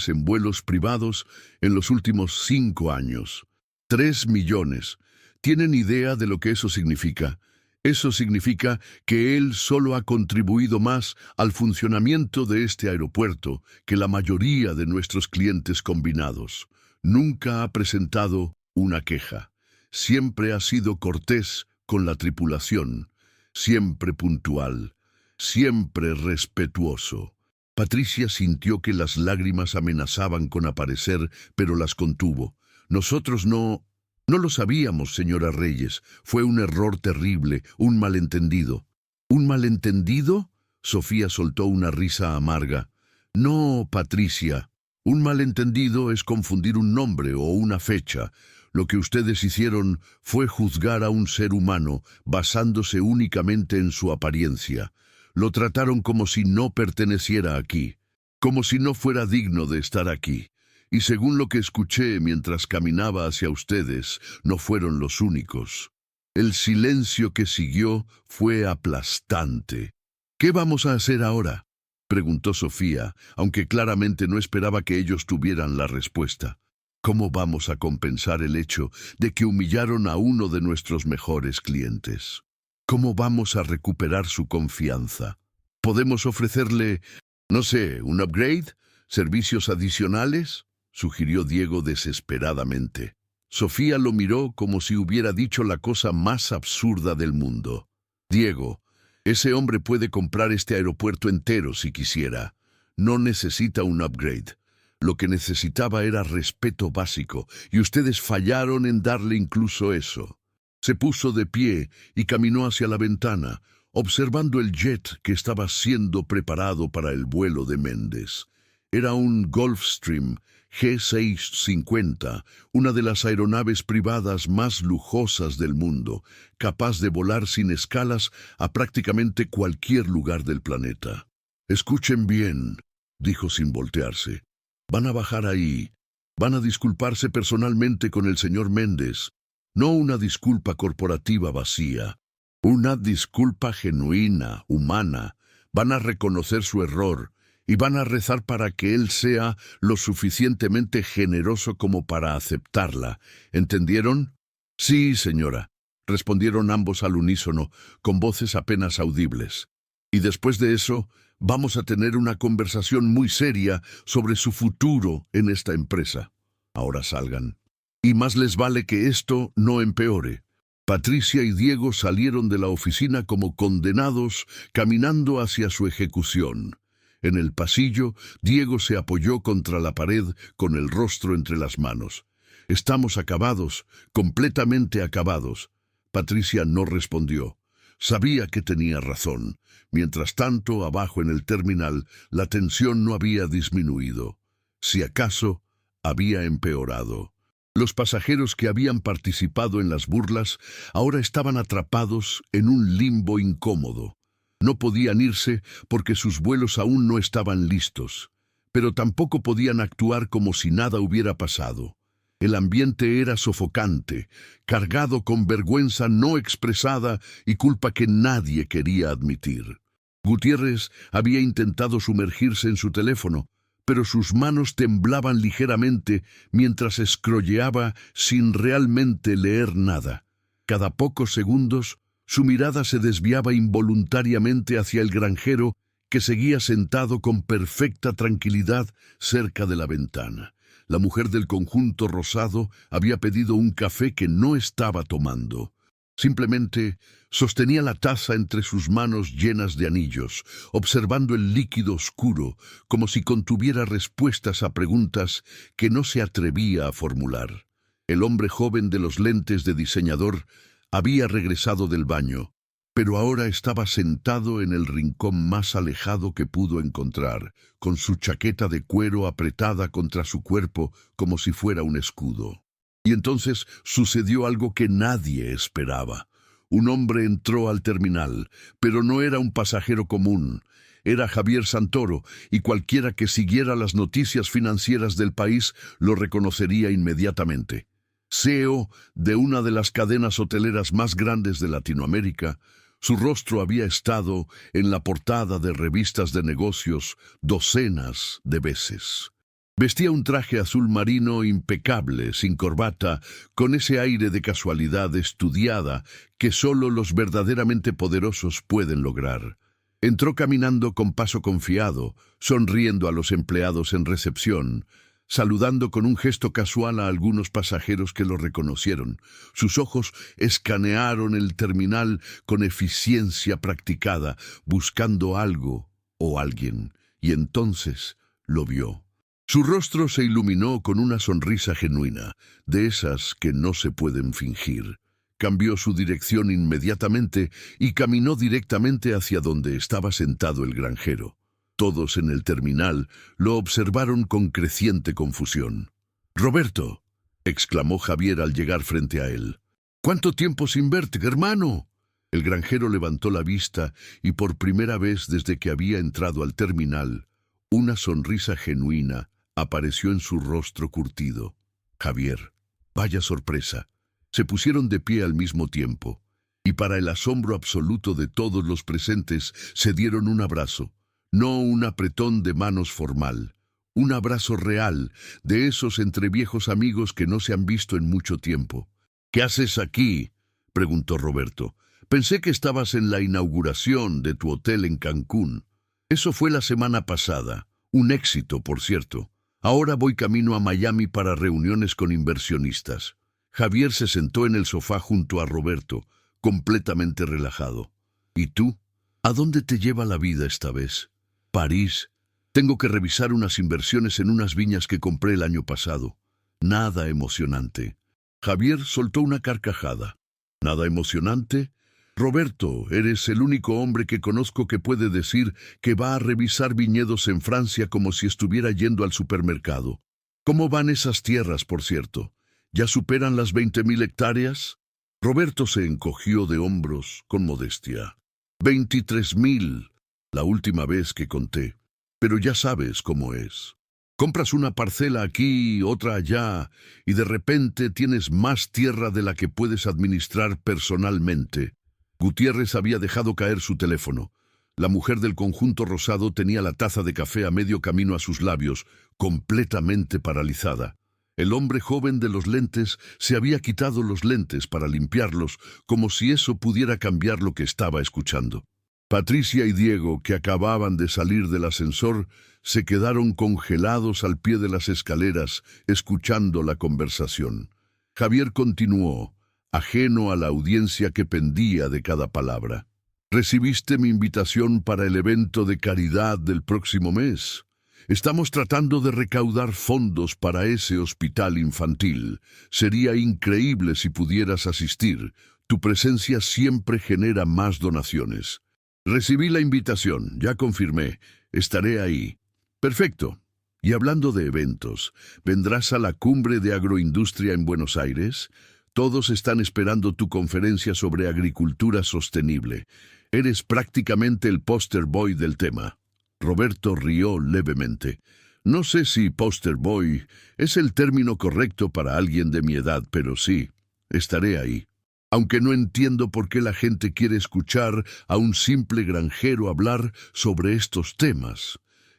en vuelos privados en los últimos 5 años. 3 millones. ¿Tienen idea de lo que eso significa? Eso significa que él solo ha contribuido más al funcionamiento de este aeropuerto que la mayoría de nuestros clientes combinados. Nunca ha presentado una queja. Siempre ha sido cortés con la tripulación, siempre puntual, siempre respetuoso. Patricia sintió que las lágrimas amenazaban con aparecer, pero las contuvo. Nosotros no lo sabíamos, señora Reyes. Fue un error terrible, un malentendido. ¿Un malentendido? Sofía soltó una risa amarga. No, Patricia. Un malentendido es confundir un nombre o una fecha. Lo que ustedes hicieron fue juzgar a un ser humano basándose únicamente en su apariencia. Lo trataron como si no perteneciera aquí, como si no fuera digno de estar aquí. Y según lo que escuché mientras caminaba hacia ustedes, no fueron los únicos. El silencio que siguió fue aplastante. ¿Qué vamos a hacer ahora?, preguntó Sofía, aunque claramente no esperaba que ellos tuvieran la respuesta. ¿Cómo vamos a compensar el hecho de que humillaron a uno de nuestros mejores clientes? ¿Cómo vamos a recuperar su confianza? ¿Podemos ofrecerle, no sé, un upgrade? ¿Servicios adicionales?, sugirió Diego desesperadamente. Sofía lo miró como si hubiera dicho la cosa más absurda del mundo. Diego, ese hombre puede comprar este aeropuerto entero si quisiera. No necesita un upgrade. Lo que necesitaba era respeto básico, y ustedes fallaron en darle incluso eso. Se puso de pie y caminó hacia la ventana, observando el jet que estaba siendo preparado para el vuelo de Méndez. Era un Gulfstream G650, una de las aeronaves privadas más lujosas del mundo, capaz de volar sin escalas a prácticamente cualquier lugar del planeta. Escuchen bien, dijo sin voltearse. Van a bajar ahí. Van a disculparse personalmente con el señor Méndez. No una disculpa corporativa vacía. Una disculpa genuina, humana. Van a reconocer su error y van a rezar para que él sea lo suficientemente generoso como para aceptarla. ¿Entendieron? Sí, señora, respondieron ambos al unísono, con voces apenas audibles. Y después de eso, Vamos a tener una conversación muy seria sobre su futuro en esta empresa. Ahora salgan. Y más les vale que esto no empeore. Patricia y Diego salieron de la oficina como condenados, caminando hacia su ejecución. En el pasillo, Diego se apoyó contra la pared con el rostro entre las manos. «Estamos acabados, completamente acabados». Patricia no respondió. Sabía que tenía razón. Mientras tanto, abajo en el terminal, la tensión no había disminuido. Si acaso, había empeorado. Los pasajeros que habían participado en las burlas ahora estaban atrapados en un limbo incómodo. No podían irse porque sus vuelos aún no estaban listos, pero tampoco podían actuar como si nada hubiera pasado. El ambiente era sofocante, cargado con vergüenza no expresada y culpa que nadie quería admitir. Gutiérrez había intentado sumergirse en su teléfono, pero sus manos temblaban ligeramente mientras scrolleaba sin realmente leer nada. Cada pocos segundos, su mirada se desviaba involuntariamente hacia el granjero que seguía sentado con perfecta tranquilidad cerca de la ventana. La mujer del conjunto rosado había pedido un café que no estaba tomando. Simplemente sostenía la taza entre sus manos llenas de anillos, observando el líquido oscuro, como si contuviera respuestas a preguntas que no se atrevía a formular. El hombre joven de los lentes de diseñador había regresado del baño, pero ahora estaba sentado en el rincón más alejado que pudo encontrar, con su chaqueta de cuero apretada contra su cuerpo como si fuera un escudo. Y entonces sucedió algo que nadie esperaba. Un hombre entró al terminal, pero no era un pasajero común. Era Javier Santoro, y cualquiera que siguiera las noticias financieras del país lo reconocería inmediatamente. CEO de una de las cadenas hoteleras más grandes de Latinoamérica, su rostro había estado en la portada de revistas de negocios docenas de veces. Vestía un traje azul marino impecable, sin corbata, con ese aire de casualidad estudiada que solo los verdaderamente poderosos pueden lograr. Entró caminando con paso confiado, sonriendo a los empleados en recepción, saludando con un gesto casual a algunos pasajeros que lo reconocieron. Sus ojos escanearon el terminal con eficiencia practicada, buscando algo o alguien, y entonces lo vio. Su rostro se iluminó con una sonrisa genuina, de esas que no se pueden fingir. Cambió su dirección inmediatamente y caminó directamente hacia donde estaba sentado el granjero. Todos en el terminal lo observaron con creciente confusión. «Roberto», exclamó Javier al llegar frente a él. «¿Cuánto tiempo sin verte, hermano?» El granjero levantó la vista y por primera vez desde que había entrado al terminal, una sonrisa genuina apareció en su rostro curtido. «Javier, vaya sorpresa». Se pusieron de pie al mismo tiempo, y para el asombro absoluto de todos los presentes se dieron un abrazo. No un apretón de manos formal, un abrazo real, de esos entre viejos amigos que no se han visto en mucho tiempo. «¿Qué haces aquí?», preguntó Roberto. «Pensé que estabas en la inauguración de tu hotel en Cancún». «Eso fue la semana pasada, un éxito, por cierto. Ahora voy camino a Miami para reuniones con inversionistas». Javier se sentó en el sofá junto a Roberto, completamente relajado. «¿Y tú? ¿A dónde te lleva la vida esta vez?» «París. Tengo que revisar unas inversiones en unas viñas que compré el año pasado. Nada emocionante». Javier soltó una carcajada. «¿Nada emocionante? Roberto, eres el único hombre que conozco que puede decir que va a revisar viñedos en Francia como si estuviera yendo al supermercado. ¿Cómo van esas tierras, por cierto? ¿Ya superan las 20.000 hectáreas?» Roberto se encogió de hombros con modestia. 23.000, la última vez que conté. Pero ya sabes cómo es. Compras una parcela aquí, otra allá, y de repente tienes más tierra de la que puedes administrar personalmente. Gutiérrez había dejado caer su teléfono. La mujer del conjunto rosado tenía la taza de café a medio camino a sus labios, completamente paralizada. El hombre joven de los lentes se había quitado los lentes para limpiarlos, como si eso pudiera cambiar lo que estaba escuchando. Patricia y Diego, que acababan de salir del ascensor, se quedaron congelados al pie de las escaleras, escuchando la conversación. Javier continuó, ajeno a la audiencia que pendía de cada palabra. «¿Recibiste mi invitación para el evento de caridad del próximo mes? Estamos tratando de recaudar fondos para ese hospital infantil. Sería increíble si pudieras asistir. Tu presencia siempre genera más donaciones». «Recibí la invitación, ya confirmé. Estaré ahí». «Perfecto. Y hablando de eventos, ¿vendrás a la Cumbre de Agroindustria en Buenos Aires? Todos están esperando tu conferencia sobre agricultura sostenible. Eres prácticamente el poster boy del tema». Roberto rió levemente. «No sé si poster boy es el término correcto para alguien de mi edad, pero sí, estaré ahí. Aunque no entiendo por qué la gente quiere escuchar a un simple granjero hablar sobre estos temas».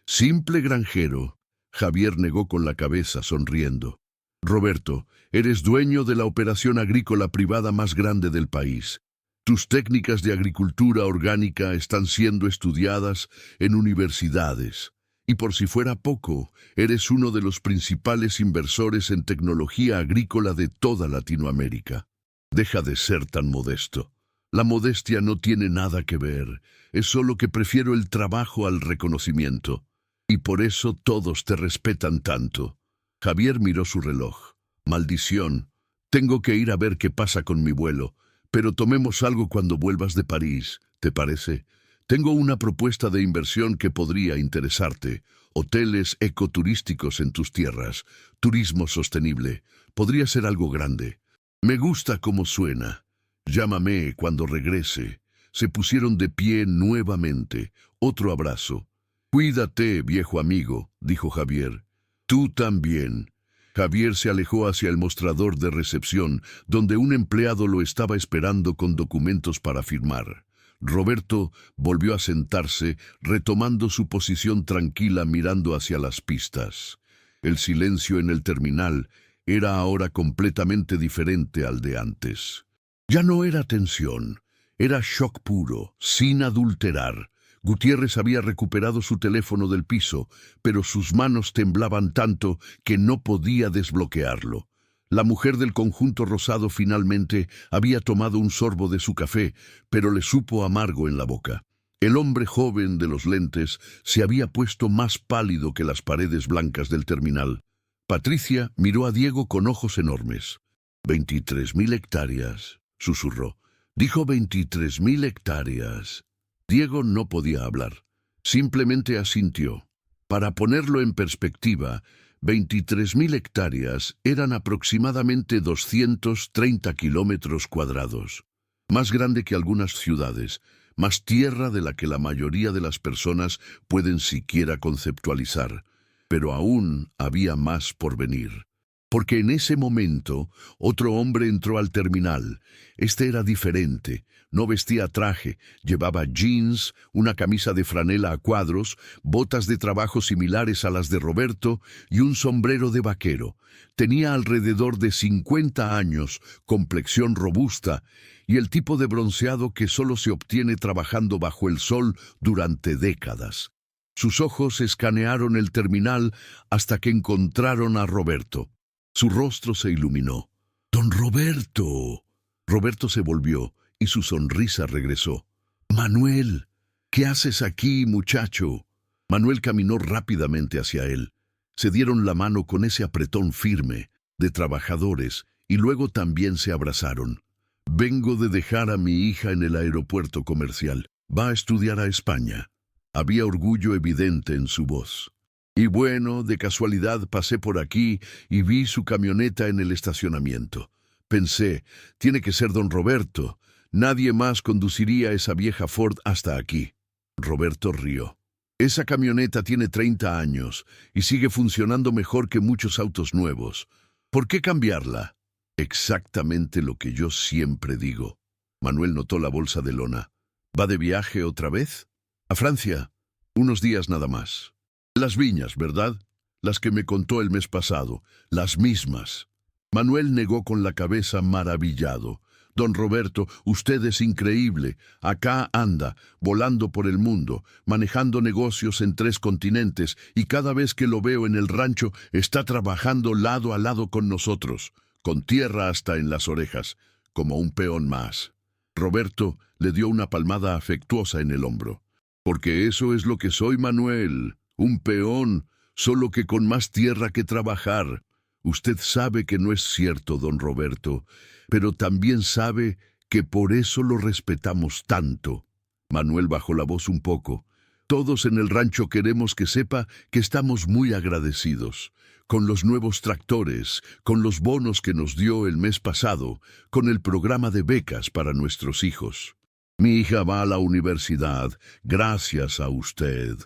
«Simple granjero», Javier negó con la cabeza, sonriendo. «Roberto, eres dueño de la operación agrícola privada más grande del país. Tus técnicas de agricultura orgánica están siendo estudiadas en universidades. Y por si fuera poco, eres uno de los principales inversores en tecnología agrícola de toda Latinoamérica. Deja de ser tan modesto. La modestia no tiene nada que ver. Es solo que prefiero el trabajo al reconocimiento. Y por eso todos te respetan tanto». Javier miró su reloj. «Maldición. Tengo que ir a ver qué pasa con mi vuelo. Pero tomemos algo cuando vuelvas de París, ¿te parece? Tengo una propuesta de inversión que podría interesarte. Hoteles ecoturísticos en tus tierras. Turismo sostenible. Podría ser algo grande. Me gusta cómo suena. Llámame cuando regrese». Se pusieron de pie nuevamente. Otro abrazo. «Cuídate, viejo amigo», dijo Javier. «Tú también». Javier se alejó hacia el mostrador de recepción, donde un empleado lo estaba esperando con documentos para firmar. Roberto volvió a sentarse, retomando su posición tranquila mirando hacia las pistas. El silencio en el terminal era ahora completamente diferente al de antes. Ya no era tensión, era shock puro, sin adulterar. Gutiérrez había recuperado su teléfono del piso, pero sus manos temblaban tanto que no podía desbloquearlo. La mujer del conjunto rosado finalmente había tomado un sorbo de su café, pero le supo amargo en la boca. El hombre joven de los lentes se había puesto más pálido que las paredes blancas del terminal. Patricia miró a Diego con ojos enormes. 23.000 hectáreas, susurró. Dijo 23.000 hectáreas. Diego no podía hablar. Simplemente asintió. Para ponerlo en perspectiva, 23.000 hectáreas eran aproximadamente 230 kilómetros cuadrados. Más grande que algunas ciudades, más tierra de la que la mayoría de las personas pueden siquiera conceptualizar. Pero aún había más por venir. Porque en ese momento otro hombre entró al terminal. Este era diferente. No vestía traje, llevaba jeans, una camisa de franela a cuadros, botas de trabajo similares a las de Roberto y un sombrero de vaquero. Tenía alrededor de 50 años, complexión robusta y el tipo de bronceado que solo se obtiene trabajando bajo el sol durante décadas. Sus ojos escanearon el terminal hasta que encontraron a Roberto. Su rostro se iluminó. «¡Don Roberto!». Roberto se volvió y su sonrisa regresó. «Manuel, ¿qué haces aquí, muchacho?». Manuel caminó rápidamente hacia él. Se dieron la mano con ese apretón firme, de trabajadores, y luego también se abrazaron. «Vengo de dejar a mi hija en el aeropuerto comercial. Va a estudiar a España». Había orgullo evidente en su voz. «Y bueno, de casualidad pasé por aquí y vi su camioneta en el estacionamiento. Pensé, tiene que ser don Roberto. Nadie más conduciría esa vieja Ford hasta aquí». Roberto rió. «Esa camioneta tiene 30 años y sigue funcionando mejor que muchos autos nuevos. ¿Por qué cambiarla?». «Exactamente lo que yo siempre digo». Manuel notó la bolsa de lona. «¿Va de viaje otra vez?». «A Francia. Unos días nada más». «Las viñas, ¿verdad? Las que me contó el mes pasado. Las mismas». Manuel negó con la cabeza maravillado. Don Roberto, usted es increíble. Acá anda, volando por el mundo, manejando negocios en 3 continentes, y cada vez que lo veo en el rancho está trabajando lado a lado con nosotros, con tierra hasta en las orejas, como un peón más. Roberto le dio una palmada afectuosa en el hombro. Porque eso es lo que soy, Manuel, un peón, solo que con más tierra que trabajar. Usted sabe que no es cierto, don Roberto, pero también sabe que por eso lo respetamos tanto. Manuel bajó la voz un poco. Todos en el rancho queremos que sepa que estamos muy agradecidos. Con los nuevos tractores, con los bonos que nos dio el mes pasado, con el programa de becas para nuestros hijos. Mi hija va a la universidad, gracias a usted.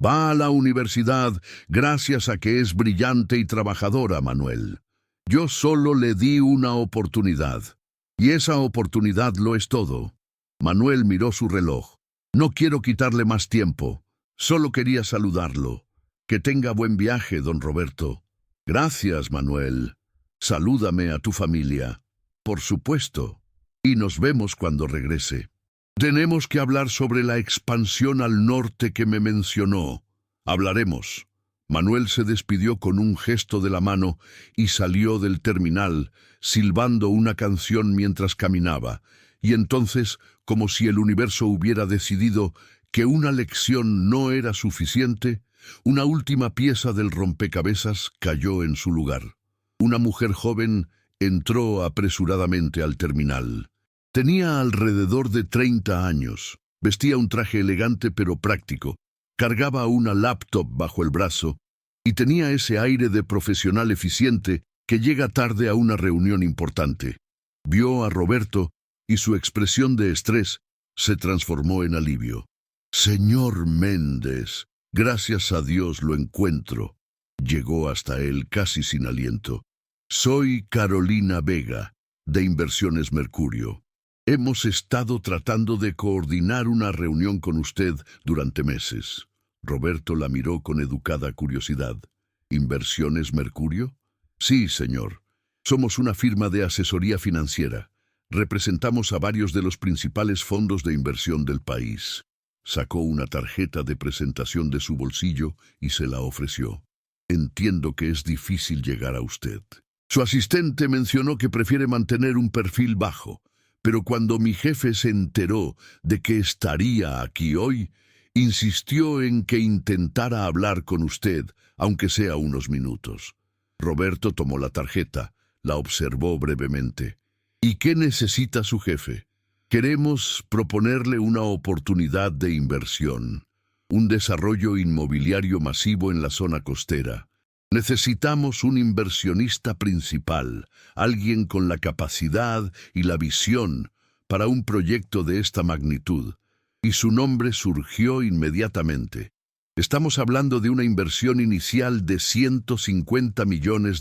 Va a la universidad gracias a que es brillante y trabajadora, Manuel. Yo solo le di una oportunidad, y esa oportunidad lo es todo. Manuel miró su reloj. No quiero quitarle más tiempo. Solo quería saludarlo. Que tenga buen viaje, don Roberto. Gracias, Manuel. Salúdame a tu familia. Por supuesto. Y nos vemos cuando regrese. Tenemos que hablar sobre la expansión al norte que me mencionó. Hablaremos. Manuel se despidió con un gesto de la mano y salió del terminal, silbando una canción mientras caminaba, y entonces, como si el universo hubiera decidido que una lección no era suficiente, una última pieza del rompecabezas cayó en su lugar. Una mujer joven entró apresuradamente al terminal. Tenía alrededor de 30 años, vestía un traje elegante pero práctico, cargaba una laptop bajo el brazo y tenía ese aire de profesional eficiente que llega tarde a una reunión importante. Vio a Roberto y su expresión de estrés se transformó en alivio. Señor Méndez, gracias a Dios lo encuentro. Llegó hasta él casi sin aliento. Soy Carolina Vega, de Inversiones Mercurio. Hemos estado tratando de coordinar una reunión con usted durante meses. Roberto la miró con educada curiosidad. ¿Inversiones Mercurio? Sí, señor. Somos una firma de asesoría financiera. Representamos a varios de los principales fondos de inversión del país. Sacó una tarjeta de presentación de su bolsillo y se la ofreció. Entiendo que es difícil llegar a usted. Su asistente mencionó que prefiere mantener un perfil bajo. Pero cuando mi jefe se enteró de que estaría aquí hoy, insistió en que intentara hablar con usted, aunque sea unos minutos. Roberto tomó la tarjeta, la observó brevemente. ¿Y qué necesita su jefe? Queremos proponerle una oportunidad de inversión, un desarrollo inmobiliario masivo en la zona costera. Necesitamos un inversionista principal, alguien con la capacidad y la visión para un proyecto de esta magnitud, y su nombre surgió inmediatamente. Estamos hablando de una inversión inicial de $150 millones,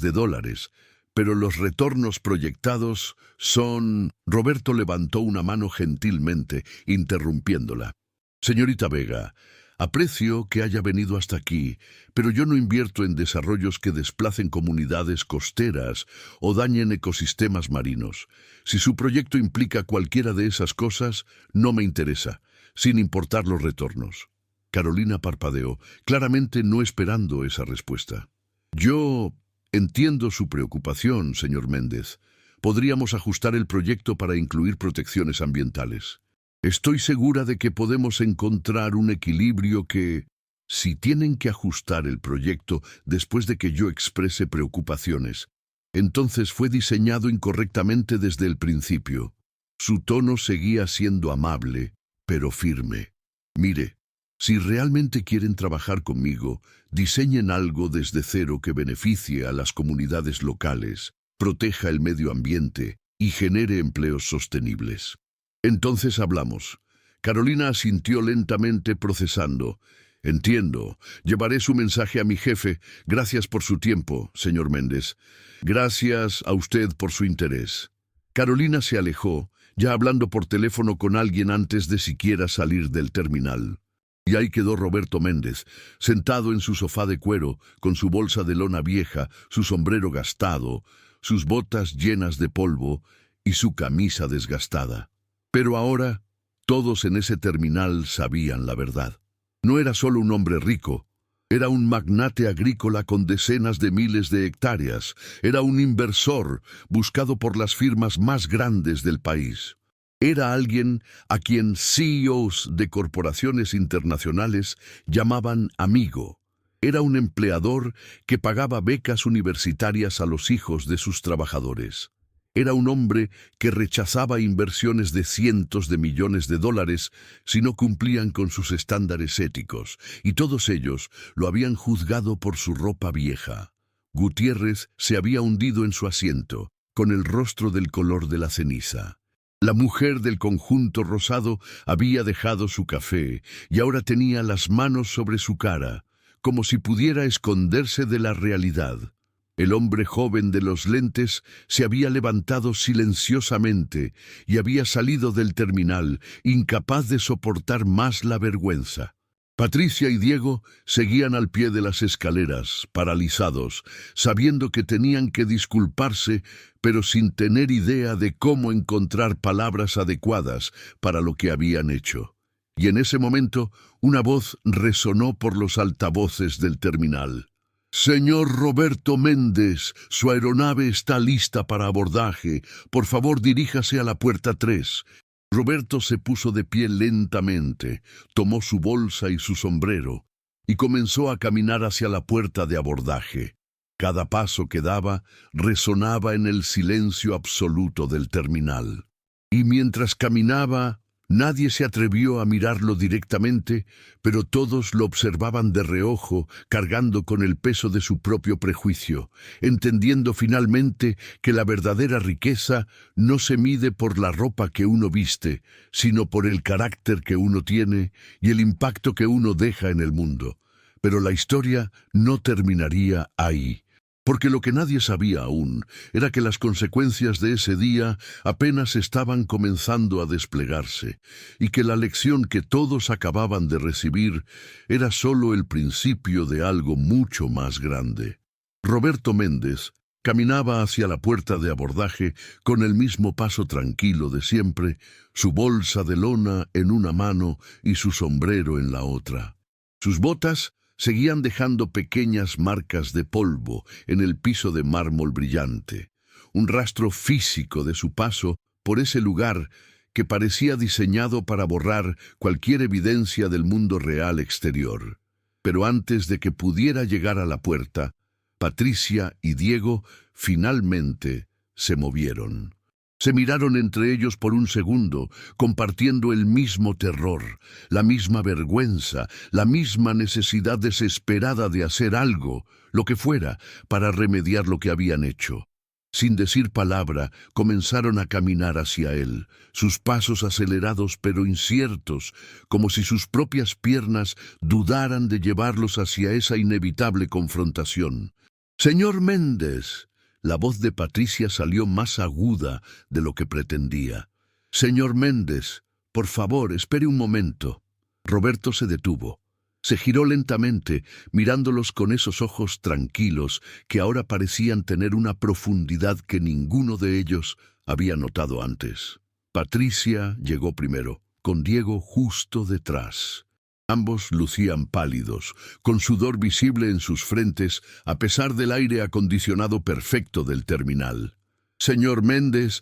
pero los retornos proyectados son... Roberto levantó una mano gentilmente, interrumpiéndola. Señorita Vega, aprecio que haya venido hasta aquí, pero yo no invierto en desarrollos que desplacen comunidades costeras o dañen ecosistemas marinos. Si su proyecto implica cualquiera de esas cosas, no me interesa, sin importar los retornos. Carolina parpadeó, claramente no esperando esa respuesta. Yo entiendo su preocupación, señor Méndez. Podríamos ajustar el proyecto para incluir protecciones ambientales. Estoy segura de que podemos encontrar un equilibrio que, si tienen que ajustar el proyecto después de que yo exprese preocupaciones, entonces fue diseñado incorrectamente desde el principio. Su tono seguía siendo amable, pero firme. Mire, si realmente quieren trabajar conmigo, diseñen algo desde cero que beneficie a las comunidades locales, proteja el medio ambiente y genere empleos sostenibles. Entonces hablamos. Carolina asintió lentamente procesando. Entiendo. Llevaré su mensaje a mi jefe. Gracias por su tiempo, señor Méndez. Gracias a usted por su interés. Carolina se alejó, ya hablando por teléfono con alguien antes de siquiera salir del terminal. Y ahí quedó Roberto Méndez, sentado en su sofá de cuero, con su bolsa de lona vieja, su sombrero gastado, sus botas llenas de polvo y su camisa desgastada. Pero ahora, todos en ese terminal sabían la verdad. No era solo un hombre rico, era un magnate agrícola con decenas de miles de hectáreas, era un inversor buscado por las firmas más grandes del país. Era alguien a quien CEOs de corporaciones internacionales llamaban amigo. Era un empleador que pagaba becas universitarias a los hijos de sus trabajadores. Era un hombre que rechazaba inversiones de cientos de millones de dólares si no cumplían con sus estándares éticos, y todos ellos lo habían juzgado por su ropa vieja. Gutiérrez se había hundido en su asiento, con el rostro del color de la ceniza. La mujer del conjunto rosado había dejado su café y ahora tenía las manos sobre su cara, como si pudiera esconderse de la realidad. El hombre joven de los lentes se había levantado silenciosamente y había salido del terminal, incapaz de soportar más la vergüenza. Patricia y Diego seguían al pie de las escaleras, paralizados, sabiendo que tenían que disculparse, pero sin tener idea de cómo encontrar palabras adecuadas para lo que habían hecho. Y en ese momento, una voz resonó por los altavoces del terminal. «Señor Roberto Méndez, su aeronave está lista para abordaje. Por favor, diríjase a la puerta 3». Roberto se puso de pie lentamente, tomó su bolsa y su sombrero, y comenzó a caminar hacia la puerta de abordaje. Cada paso que daba resonaba en el silencio absoluto del terminal. Y mientras caminaba, nadie se atrevió a mirarlo directamente, pero todos lo observaban de reojo, cargando con el peso de su propio prejuicio, entendiendo finalmente que la verdadera riqueza no se mide por la ropa que uno viste, sino por el carácter que uno tiene y el impacto que uno deja en el mundo. Pero la historia no terminaría ahí. Porque lo que nadie sabía aún era que las consecuencias de ese día apenas estaban comenzando a desplegarse, y que la lección que todos acababan de recibir era solo el principio de algo mucho más grande. Roberto Méndez caminaba hacia la puerta de abordaje con el mismo paso tranquilo de siempre, su bolsa de lona en una mano y su sombrero en la otra. Sus botas seguían dejando pequeñas marcas de polvo en el piso de mármol brillante, un rastro físico de su paso por ese lugar que parecía diseñado para borrar cualquier evidencia del mundo real exterior. Pero antes de que pudiera llegar a la puerta, Patricia y Diego finalmente se movieron. Se miraron entre ellos por un segundo, compartiendo el mismo terror, la misma vergüenza, la misma necesidad desesperada de hacer algo, lo que fuera, para remediar lo que habían hecho. Sin decir palabra, comenzaron a caminar hacia él, sus pasos acelerados pero inciertos, como si sus propias piernas dudaran de llevarlos hacia esa inevitable confrontación. «Señor Méndez». La voz de Patricia salió más aguda de lo que pretendía. «Señor Méndez, por favor, espere un momento». Roberto se detuvo. Se giró lentamente, mirándolos con esos ojos tranquilos que ahora parecían tener una profundidad que ninguno de ellos había notado antes. Patricia llegó primero, con Diego justo detrás. Ambos lucían pálidos, con sudor visible en sus frentes, a pesar del aire acondicionado perfecto del terminal. «Señor Méndez,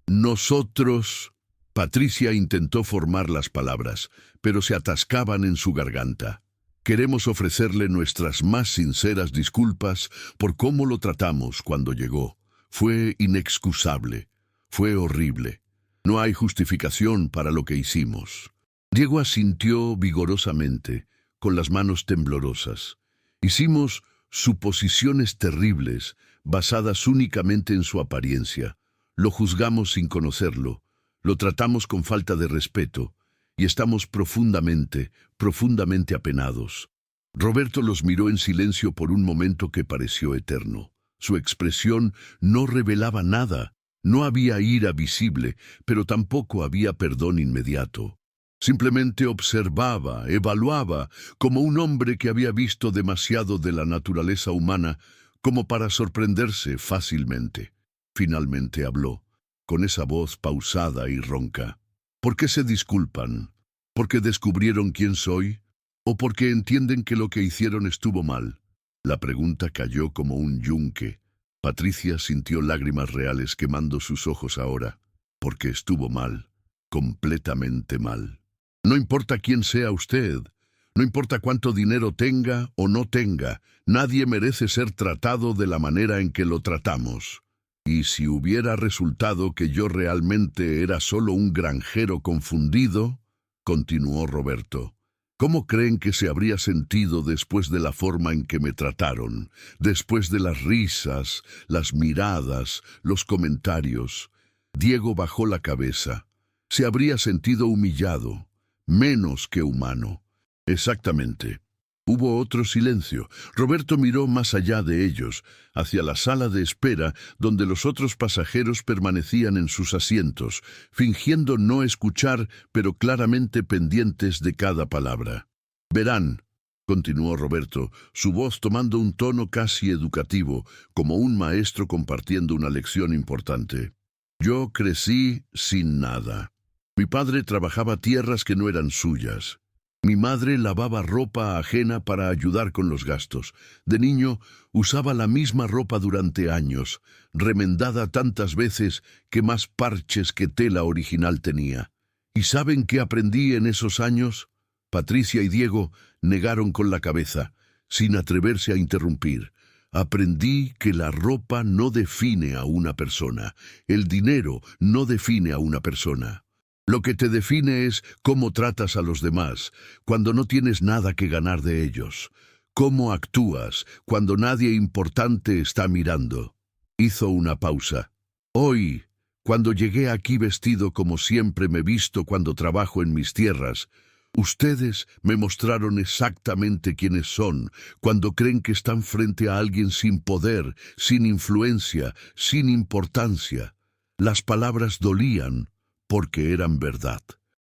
nosotros...» Patricia intentó formar las palabras, pero se atascaban en su garganta. «Queremos ofrecerle nuestras más sinceras disculpas por cómo lo tratamos cuando llegó. Fue inexcusable, fue horrible. No hay justificación para lo que hicimos». Diego asintió vigorosamente, con las manos temblorosas. «Hicimos suposiciones terribles, basadas únicamente en su apariencia. Lo juzgamos sin conocerlo, lo tratamos con falta de respeto, y estamos profundamente apenados». Roberto los miró en silencio por un momento que pareció eterno. Su expresión no revelaba nada, no había ira visible, pero tampoco había perdón inmediato. Simplemente observaba, evaluaba, como un hombre que había visto demasiado de la naturaleza humana como para sorprenderse fácilmente. Finalmente habló, con esa voz pausada y ronca. ¿Por qué se disculpan? ¿Porque descubrieron quién soy? ¿O porque entienden que lo que hicieron estuvo mal? La pregunta cayó como un yunque. Patricia sintió lágrimas reales quemando sus ojos ahora, porque estuvo mal, completamente mal. No importa quién sea usted, no importa cuánto dinero tenga o no tenga, nadie merece ser tratado de la manera en que lo tratamos. Y si hubiera resultado que yo realmente era solo un granjero confundido, continuó Roberto, ¿cómo creen que se habría sentido después de la forma en que me trataron, después de las risas, las miradas, los comentarios? Diego bajó la cabeza. Se habría sentido humillado, menos que humano. Exactamente. Hubo otro silencio. Roberto miró más allá de ellos, hacia la sala de espera, donde los otros pasajeros permanecían en sus asientos, fingiendo no escuchar, pero claramente pendientes de cada palabra. Verán, continuó Roberto, su voz tomando un tono casi educativo, como un maestro compartiendo una lección importante. Yo crecí sin nada. Mi padre trabajaba tierras que no eran suyas. Mi madre lavaba ropa ajena para ayudar con los gastos. De niño usaba la misma ropa durante años, remendada tantas veces que más parches que tela original tenía. ¿Y saben qué aprendí en esos años? Patricia y Diego negaron con la cabeza, sin atreverse a interrumpir. Aprendí que la ropa no define a una persona, el dinero no define a una persona. Lo que te define es cómo tratas a los demás, cuando no tienes nada que ganar de ellos. Cómo actúas, cuando nadie importante está mirando. Hizo una pausa. Hoy, cuando llegué aquí vestido como siempre me visto cuando trabajo en mis tierras, ustedes me mostraron exactamente quiénes son, cuando creen que están frente a alguien sin poder, sin influencia, sin importancia. Las palabras dolían, porque eran verdad.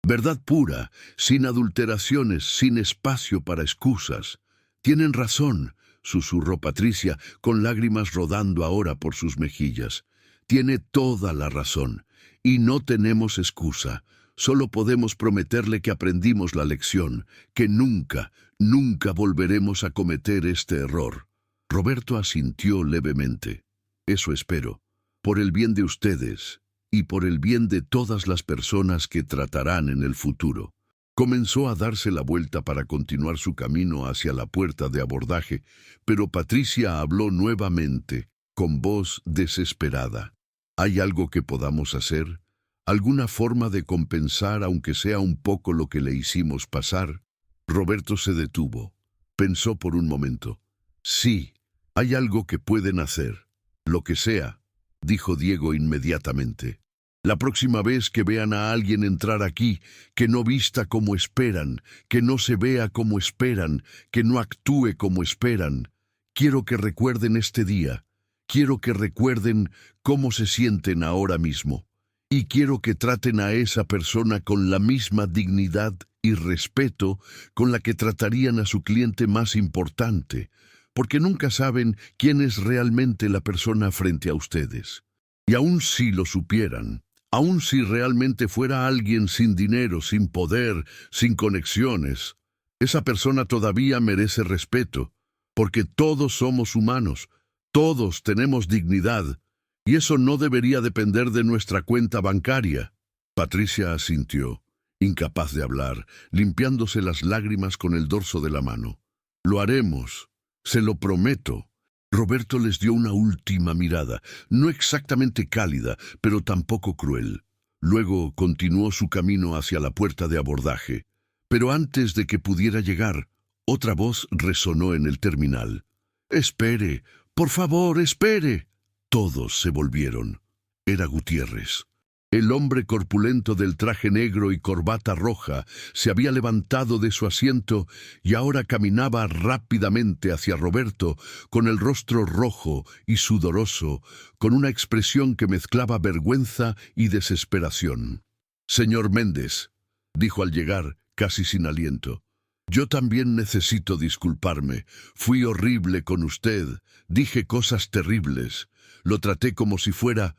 Verdad pura, sin adulteraciones, sin espacio para excusas. Tienen razón, susurró Patricia, con lágrimas rodando ahora por sus mejillas. Tiene toda la razón, y no tenemos excusa. Solo podemos prometerle que aprendimos la lección, que nunca, nunca volveremos a cometer este error. Roberto asintió levemente. Eso espero, por el bien de ustedes y por el bien de todas las personas que tratarán en el futuro. Comenzó a darse la vuelta para continuar su camino hacia la puerta de abordaje, pero Patricia habló nuevamente, con voz desesperada. ¿Hay algo que podamos hacer? ¿Alguna forma de compensar, aunque sea un poco, lo que le hicimos pasar? Roberto se detuvo. Pensó por un momento. Sí, hay algo que pueden hacer. Lo que sea, dijo Diego inmediatamente. La próxima vez que vean a alguien entrar aquí, que no vista como esperan, que no se vea como esperan, que no actúe como esperan, quiero que recuerden este día. Quiero que recuerden cómo se sienten ahora mismo. Y quiero que traten a esa persona con la misma dignidad y respeto con la que tratarían a su cliente más importante, porque nunca saben quién es realmente la persona frente a ustedes. Y aun si lo supieran, aun si realmente fuera alguien sin dinero, sin poder, sin conexiones, esa persona todavía merece respeto, porque todos somos humanos, todos tenemos dignidad, y eso no debería depender de nuestra cuenta bancaria. Patricia asintió, incapaz de hablar, limpiándose las lágrimas con el dorso de la mano. Lo haremos. Se lo prometo. Roberto les dio una última mirada, no exactamente cálida, pero tampoco cruel. Luego continuó su camino hacia la puerta de abordaje. Pero antes de que pudiera llegar, otra voz resonó en el terminal. «Espere, por favor, espere». Todos se volvieron. Era Gutiérrez. El hombre corpulento del traje negro y corbata roja se había levantado de su asiento y ahora caminaba rápidamente hacia Roberto, con el rostro rojo y sudoroso, con una expresión que mezclaba vergüenza y desesperación. «Señor Méndez», dijo al llegar, casi sin aliento. Yo también necesito disculparme. Fui horrible con usted. Dije cosas terribles. Lo traté como si fuera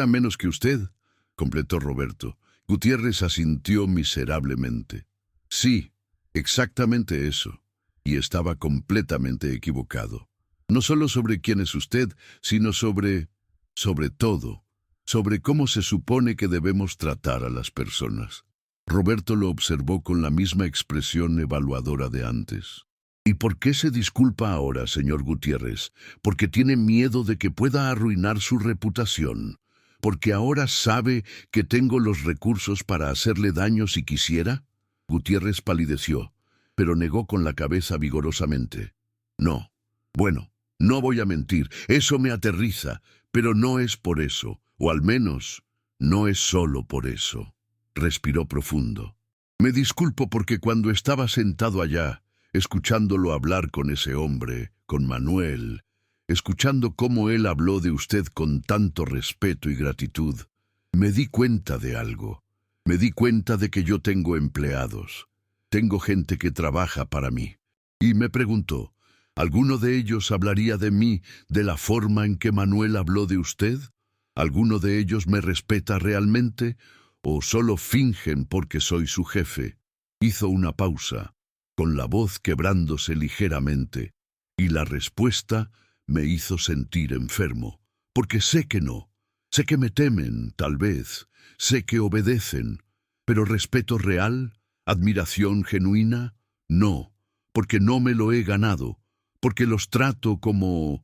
menos que usted, completó Roberto. Gutiérrez asintió miserablemente. Sí, exactamente eso. Y estaba completamente equivocado. No solo sobre quién es usted, sino sobre todo, sobre cómo se supone que debemos tratar a las personas. Roberto lo observó con la misma expresión evaluadora de antes. ¿Y por qué se disculpa ahora, señor Gutiérrez? ¿Porque tiene miedo de que pueda arruinar su reputación? ¿Porque ahora sabe que tengo los recursos para hacerle daño si quisiera? Gutiérrez palideció, pero negó con la cabeza vigorosamente. No. Bueno, no voy a mentir, eso me aterriza, pero no es por eso, o al menos, no es solo por eso. Respiró profundo. Me disculpo porque cuando estaba sentado allá, escuchándolo hablar con ese hombre, con Manuel, escuchando cómo él habló de usted con tanto respeto y gratitud, me di cuenta de algo. Me di cuenta de que yo tengo empleados. Tengo gente que trabaja para mí. Y me preguntó, ¿alguno de ellos hablaría de mí de la forma en que Manuel habló de usted? ¿Alguno de ellos me respeta realmente? ¿O solo fingen porque soy su jefe? Hizo una pausa, con la voz quebrándose ligeramente, y la respuesta me hizo sentir enfermo, porque sé que no. Sé que me temen, tal vez, sé que obedecen, pero respeto real, admiración genuina, no, porque no me lo he ganado, porque los trato como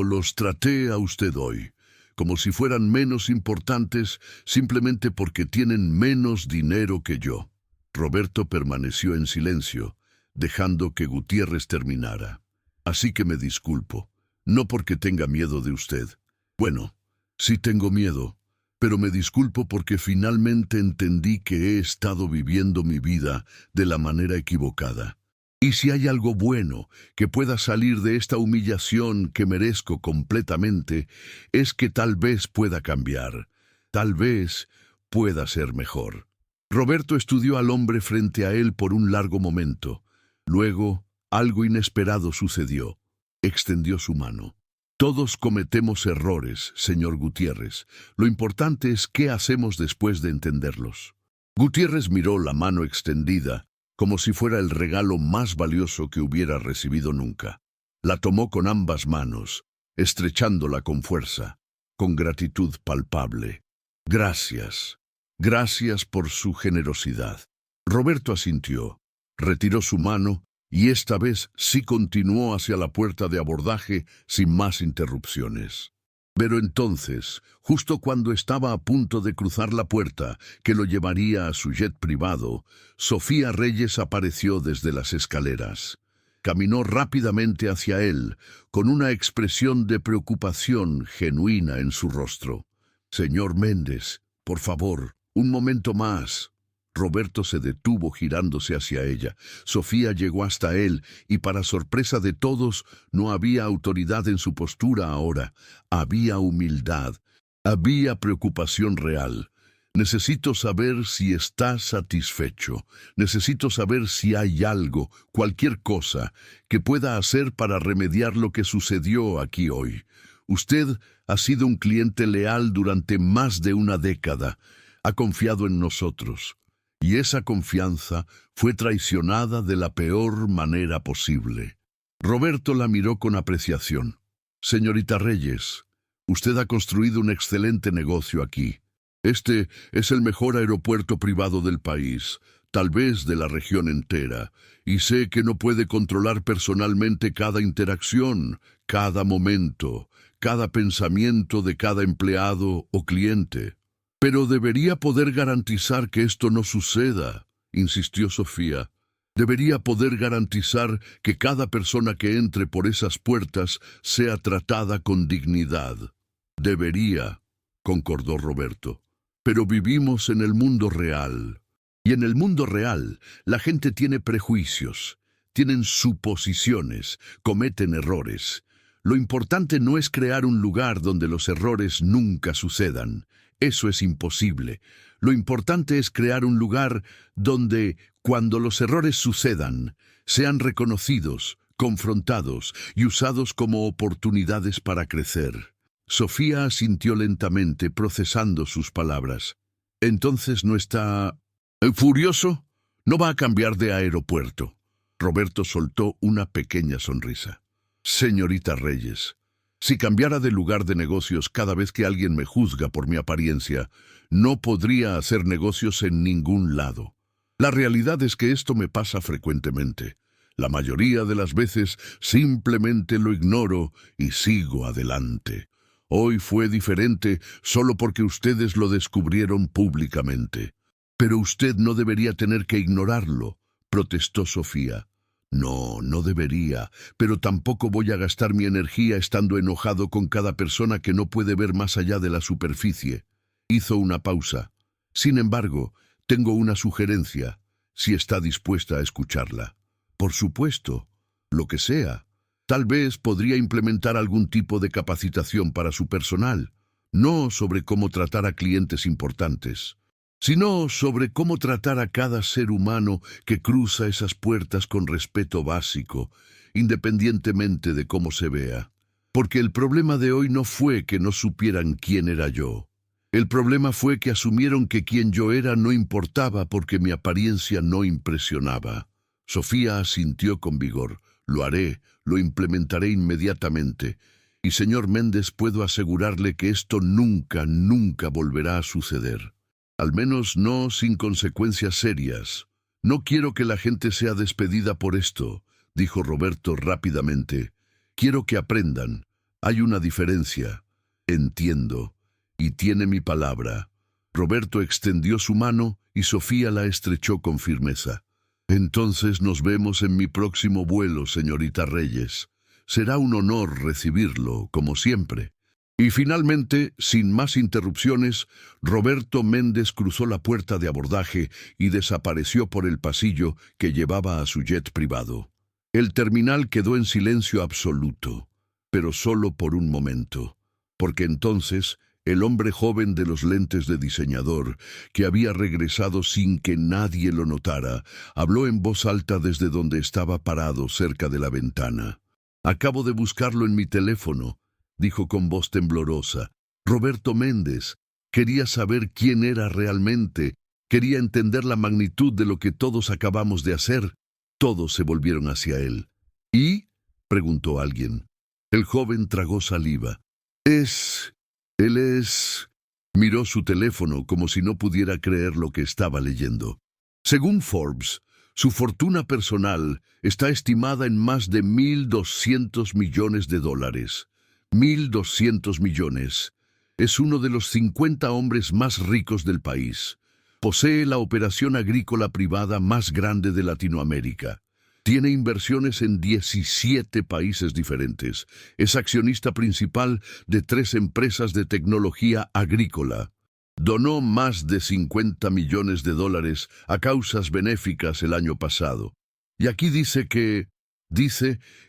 los traté a usted hoy, como si fueran menos importantes simplemente porque tienen menos dinero que yo. Roberto permaneció en silencio, dejando que Gutiérrez terminara. Así que me disculpo, no porque tenga miedo de usted. Bueno, sí tengo miedo, pero me disculpo porque finalmente entendí que he estado viviendo mi vida de la manera equivocada. Y si hay algo bueno que pueda salir de esta humillación que merezco completamente, es que tal vez pueda cambiar, tal vez pueda ser mejor. Roberto estudió al hombre frente a él por un largo momento. Luego, algo inesperado sucedió. Extendió su mano. Todos cometemos errores, señor Gutiérrez. Lo importante es qué hacemos después de entenderlos. Gutiérrez miró la mano extendida, como si fuera el regalo más valioso que hubiera recibido nunca. La tomó con ambas manos, estrechándola con fuerza, con gratitud palpable. Gracias. Gracias por su generosidad. Roberto asintió, retiró su mano y esta vez sí continuó hacia la puerta de abordaje sin más interrupciones. Pero entonces, justo cuando estaba a punto de cruzar la puerta que lo llevaría a su jet privado, Sofía Reyes apareció desde las escaleras. Caminó rápidamente hacia él, con una expresión de preocupación genuina en su rostro. «Señor Méndez, por favor, un momento más». Roberto se detuvo girándose hacia ella. Sofía llegó hasta él y para sorpresa de todos no había autoridad en su postura ahora. Había humildad, había preocupación real. Necesito saber si está satisfecho. Necesito saber si hay algo, cualquier cosa, que pueda hacer para remediar lo que sucedió aquí hoy. Usted ha sido un cliente leal durante más de una década. Ha confiado en nosotros. Y esa confianza fue traicionada de la peor manera posible. Roberto la miró con apreciación. Señorita Reyes, usted ha construido un excelente negocio aquí. Este es el mejor aeropuerto privado del país, tal vez de la región entera, y sé que no puede controlar personalmente cada interacción, cada momento, cada pensamiento de cada empleado o cliente. Pero debería poder garantizar que esto no suceda, insistió Sofía. Debería poder garantizar que cada persona que entre por esas puertas sea tratada con dignidad. Debería, concordó Roberto. Pero vivimos en el mundo real. Y en el mundo real, la gente tiene prejuicios, tienen suposiciones, cometen errores. Lo importante no es crear un lugar donde los errores nunca sucedan. Eso es imposible. Lo importante es crear un lugar donde, cuando los errores sucedan, sean reconocidos, confrontados y usados como oportunidades para crecer. Sofía asintió lentamente, procesando sus palabras. ¿Entonces no está furioso? No va a cambiar de aeropuerto. Roberto soltó una pequeña sonrisa. Señorita Reyes, si cambiara de lugar de negocios cada vez que alguien me juzga por mi apariencia, no podría hacer negocios en ningún lado. La realidad es que esto me pasa frecuentemente. La mayoría de las veces simplemente lo ignoro y sigo adelante. Hoy fue diferente solo porque ustedes lo descubrieron públicamente. Pero usted no debería tener que ignorarlo, protestó Sofía. No, no debería, pero tampoco voy a gastar mi energía estando enojado con cada persona que no puede ver más allá de la superficie. Hizo una pausa. Sin embargo, tengo una sugerencia, si está dispuesta a escucharla. Por supuesto, lo que sea. Tal vez podría implementar algún tipo de capacitación para su personal, no sobre cómo tratar a clientes importantes, sino sobre cómo tratar a cada ser humano que cruza esas puertas con respeto básico, independientemente de cómo se vea. Porque el problema de hoy no fue que no supieran quién era yo. El problema fue que asumieron que quien yo era no importaba porque mi apariencia no impresionaba. Sofía asintió con vigor. Lo haré, lo implementaré inmediatamente. Y señor Méndez, puedo asegurarle que esto nunca, nunca volverá a suceder. Al menos no sin consecuencias serias. No quiero que la gente sea despedida por esto, dijo Roberto rápidamente. Quiero que aprendan. Hay una diferencia. Entiendo. Y tiene mi palabra. Roberto extendió su mano y Sofía la estrechó con firmeza. Entonces nos vemos en mi próximo vuelo, señorita Reyes. Será un honor recibirlo, como siempre. Y finalmente, sin más interrupciones, Roberto Méndez cruzó la puerta de abordaje y desapareció por el pasillo que llevaba a su jet privado. El terminal quedó en silencio absoluto, pero solo por un momento, porque entonces el hombre joven de los lentes de diseñador, que había regresado sin que nadie lo notara, habló en voz alta desde donde estaba parado cerca de la ventana. «Acabo de buscarlo en mi teléfono», dijo con voz temblorosa. «Roberto Méndez. Quería saber quién era realmente. Quería entender la magnitud de lo que todos acabamos de hacer». Todos se volvieron hacia él. «¿Y?», preguntó alguien. El joven tragó saliva. Él es... Miró su teléfono como si no pudiera creer lo que estaba leyendo. Según Forbes, su fortuna personal está estimada en más de $1.200 millones. 1.200 millones. Es uno de los 50 hombres más ricos del país. Posee la operación agrícola privada más grande de Latinoamérica. Tiene inversiones en 17 países diferentes. Es accionista principal de 3 empresas de tecnología agrícola. Donó más de $50 millones a causas benéficas el año pasado. Y aquí dice que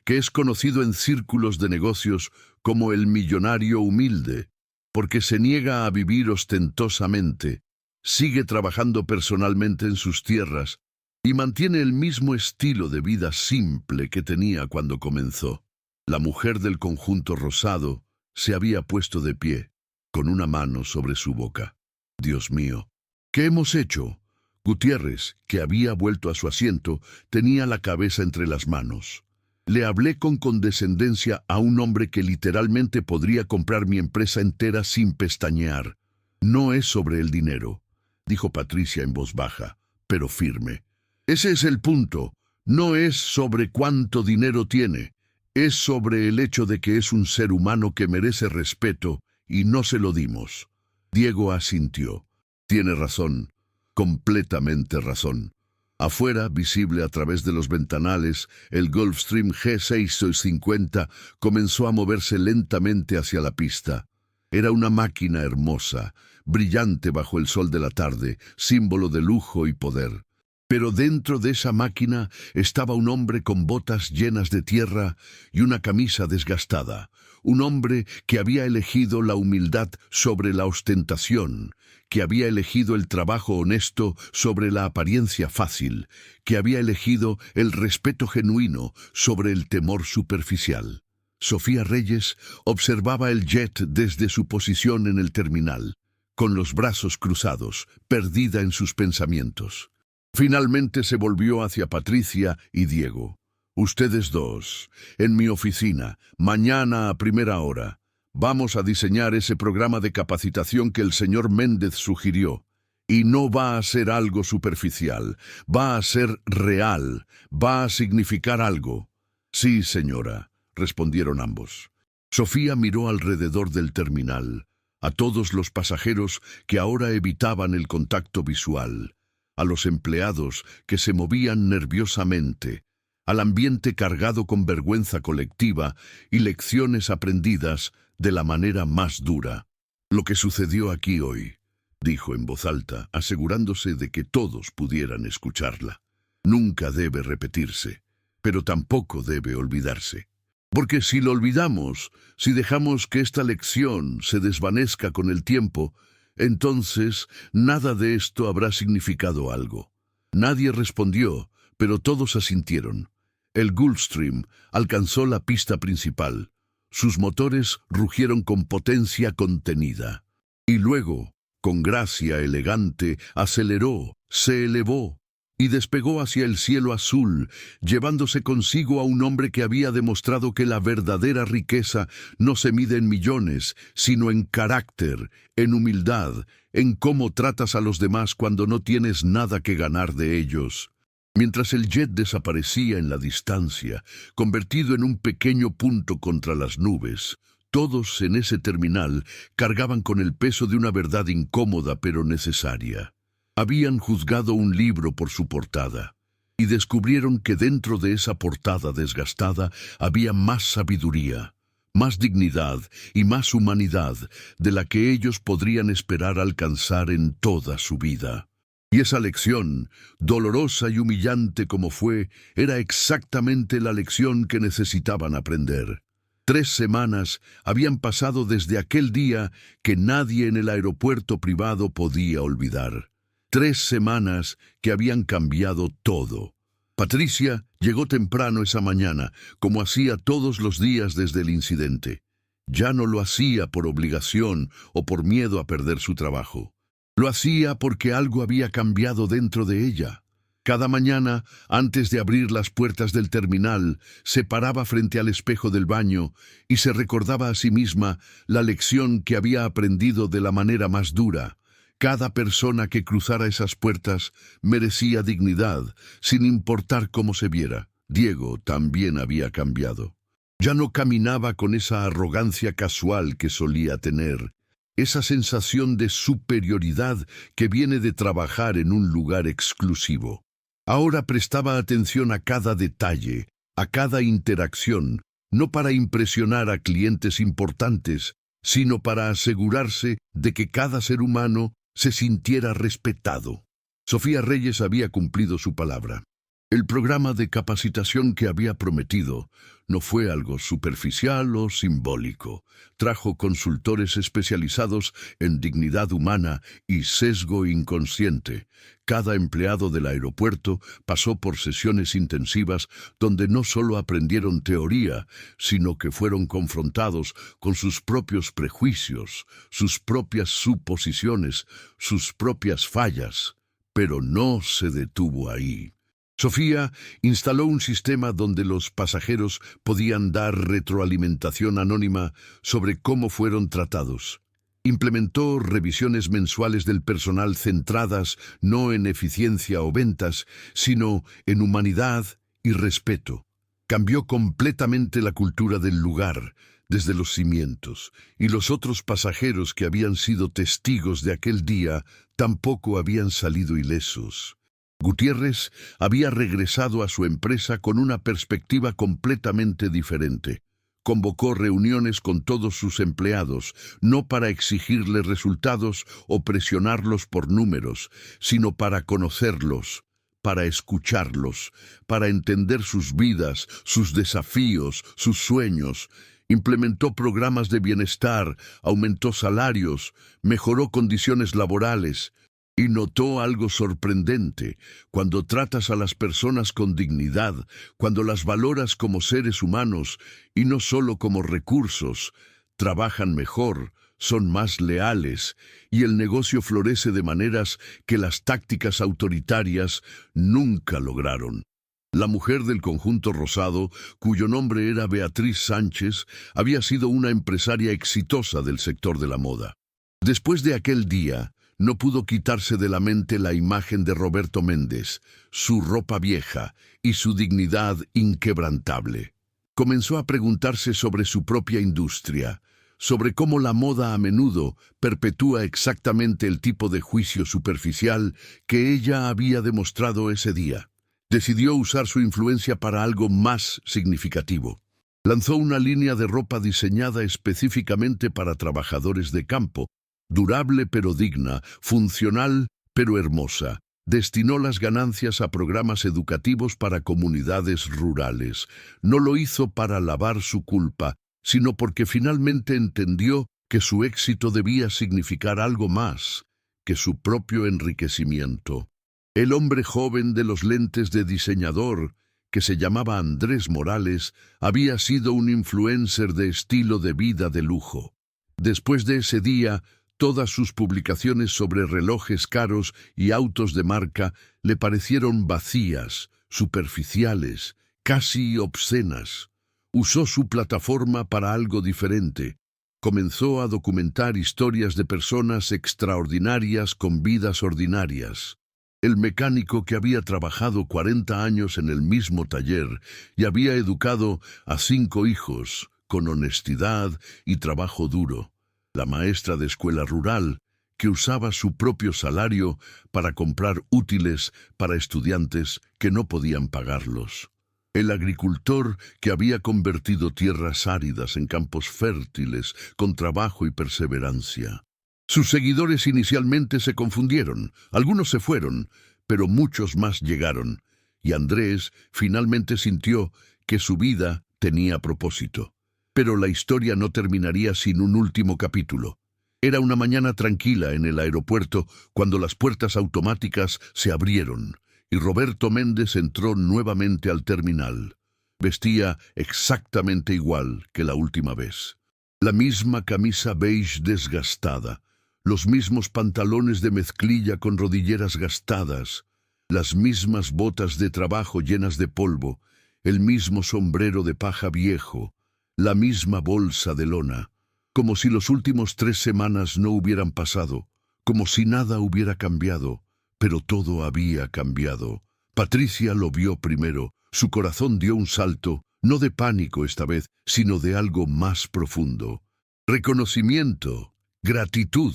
es conocido en círculos de negocios como el millonario humilde, porque se niega a vivir ostentosamente, sigue trabajando personalmente en sus tierras, y mantiene el mismo estilo de vida simple que tenía cuando comenzó. La mujer del conjunto rosado se había puesto de pie, con una mano sobre su boca. «Dios mío, ¿qué hemos hecho?». Gutiérrez, que había vuelto a su asiento, tenía la cabeza entre las manos. «Le hablé con condescendencia a un hombre que literalmente podría comprar mi empresa entera sin pestañear. No es sobre el dinero», dijo Patricia en voz baja, pero firme. «Ese es el punto. No es sobre cuánto dinero tiene. Es sobre el hecho de que es un ser humano que merece respeto y no se lo dimos». Diego asintió. «Tiene razón. Completamente razón». Afuera, visible a través de los ventanales, el Gulfstream G650 comenzó a moverse lentamente hacia la pista. Era una máquina hermosa, brillante bajo el sol de la tarde, símbolo de lujo y poder. Pero dentro de esa máquina estaba un hombre con botas llenas de tierra y una camisa desgastada, un hombre que había elegido la humildad sobre la ostentación, que había elegido el trabajo honesto sobre la apariencia fácil, que había elegido el respeto genuino sobre el temor superficial. Sofía Reyes observaba el jet desde su posición en el terminal, con los brazos cruzados, perdida en sus pensamientos. Finalmente se volvió hacia Patricia y Diego. Ustedes dos, en mi oficina, mañana a primera hora. Vamos a diseñar ese programa de capacitación que el señor Méndez sugirió. Y no va a ser algo superficial, va a ser real, va a significar algo. Sí, señora, respondieron ambos. Sofía miró alrededor del terminal, a todos los pasajeros que ahora evitaban el contacto visual, a los empleados que se movían nerviosamente, al ambiente cargado con vergüenza colectiva y lecciones aprendidas de la manera más dura. Lo que sucedió aquí hoy, dijo en voz alta, asegurándose de que todos pudieran escucharla. Nunca debe repetirse, pero tampoco debe olvidarse. Porque si lo olvidamos, si dejamos que esta lección se desvanezca con el tiempo, entonces nada de esto habrá significado algo. Nadie respondió, pero todos asintieron. El Gulfstream alcanzó la pista principal. Sus motores rugieron con potencia contenida. Y luego, con gracia elegante, aceleró, se elevó y despegó hacia el cielo azul, llevándose consigo a un hombre que había demostrado que la verdadera riqueza no se mide en millones, sino en carácter, en humildad, en cómo tratas a los demás cuando no tienes nada que ganar de ellos. Mientras el jet desaparecía en la distancia, convertido en un pequeño punto contra las nubes, todos en ese terminal cargaban con el peso de una verdad incómoda pero necesaria. Habían juzgado un libro por su portada, y descubrieron que dentro de esa portada desgastada había más sabiduría, más dignidad y más humanidad de la que ellos podrían esperar alcanzar en toda su vida. Y esa lección, dolorosa y humillante como fue, era exactamente la lección que necesitaban aprender. 3 semanas habían pasado desde aquel día que nadie en el aeropuerto privado podía olvidar. 3 semanas que habían cambiado todo. Patricia llegó temprano esa mañana, como hacía todos los días desde el incidente. Ya no lo hacía por obligación o por miedo a perder su trabajo. Lo hacía porque algo había cambiado dentro de ella. Cada mañana, antes de abrir las puertas del terminal, se paraba frente al espejo del baño y se recordaba a sí misma la lección que había aprendido de la manera más dura. Cada persona que cruzara esas puertas merecía dignidad, sin importar cómo se viera. Diego también había cambiado. Ya no caminaba con esa arrogancia casual que solía tener, esa sensación de superioridad que viene de trabajar en un lugar exclusivo. Ahora prestaba atención a cada detalle, a cada interacción, no para impresionar a clientes importantes, sino para asegurarse de que cada ser humano se sintiera respetado. Sofía Reyes había cumplido su palabra. El programa de capacitación que había prometido no fue algo superficial o simbólico. Trajo consultores especializados en dignidad humana y sesgo inconsciente. Cada empleado del aeropuerto pasó por sesiones intensivas donde no solo aprendieron teoría, sino que fueron confrontados con sus propios prejuicios, sus propias suposiciones, sus propias fallas. Pero no se detuvo ahí. Sofía instaló un sistema donde los pasajeros podían dar retroalimentación anónima sobre cómo fueron tratados. Implementó revisiones mensuales del personal centradas no en eficiencia o ventas, sino en humanidad y respeto. Cambió completamente la cultura del lugar, desde los cimientos, y los otros pasajeros que habían sido testigos de aquel día tampoco habían salido ilesos. Gutiérrez había regresado a su empresa con una perspectiva completamente diferente. Convocó reuniones con todos sus empleados, no para exigirles resultados o presionarlos por números, sino para conocerlos, para escucharlos, para entender sus vidas, sus desafíos, sus sueños. Implementó programas de bienestar, aumentó salarios, mejoró condiciones laborales. Y notó algo sorprendente: cuando tratas a las personas con dignidad, cuando las valoras como seres humanos y no solo como recursos, trabajan mejor, son más leales, y el negocio florece de maneras que las tácticas autoritarias nunca lograron. La mujer del conjunto rosado, cuyo nombre era Beatriz Sánchez, había sido una empresaria exitosa del sector de la moda. Después de aquel día, no pudo quitarse de la mente la imagen de Roberto Méndez, su ropa vieja y su dignidad inquebrantable. Comenzó a preguntarse sobre su propia industria, sobre cómo la moda a menudo perpetúa exactamente el tipo de juicio superficial que ella había demostrado ese día. Decidió usar su influencia para algo más significativo. Lanzó una línea de ropa diseñada específicamente para trabajadores de campo, durable pero digna, funcional pero hermosa. Destinó las ganancias a programas educativos para comunidades rurales. No lo hizo para lavar su culpa, sino porque finalmente entendió que su éxito debía significar algo más que su propio enriquecimiento. El hombre joven de los lentes de diseñador, que se llamaba Andrés Morales, había sido un influencer de estilo de vida de lujo. Después de ese día, todas sus publicaciones sobre relojes caros y autos de marca le parecieron vacías, superficiales, casi obscenas. Usó su plataforma para algo diferente. Comenzó a documentar historias de personas extraordinarias con vidas ordinarias. El mecánico que había trabajado 40 años en el mismo taller y había educado a 5 hijos con honestidad y trabajo duro. La maestra de escuela rural, que usaba su propio salario para comprar útiles para estudiantes que no podían pagarlos. El agricultor que había convertido tierras áridas en campos fértiles con trabajo y perseverancia. Sus seguidores inicialmente se confundieron, algunos se fueron, pero muchos más llegaron, y Andrés finalmente sintió que su vida tenía propósito. Pero la historia no terminaría sin un último capítulo. Era una mañana tranquila en el aeropuerto cuando las puertas automáticas se abrieron y Roberto Méndez entró nuevamente al terminal. Vestía exactamente igual que la última vez. La misma camisa beige desgastada, los mismos pantalones de mezclilla con rodilleras gastadas, las mismas botas de trabajo llenas de polvo, el mismo sombrero de paja viejo, la misma bolsa de lona, como si los últimos 3 semanas no hubieran pasado, como si nada hubiera cambiado, pero todo había cambiado. Patricia lo vio primero, su corazón dio un salto, no de pánico esta vez, sino de algo más profundo. Reconocimiento, gratitud,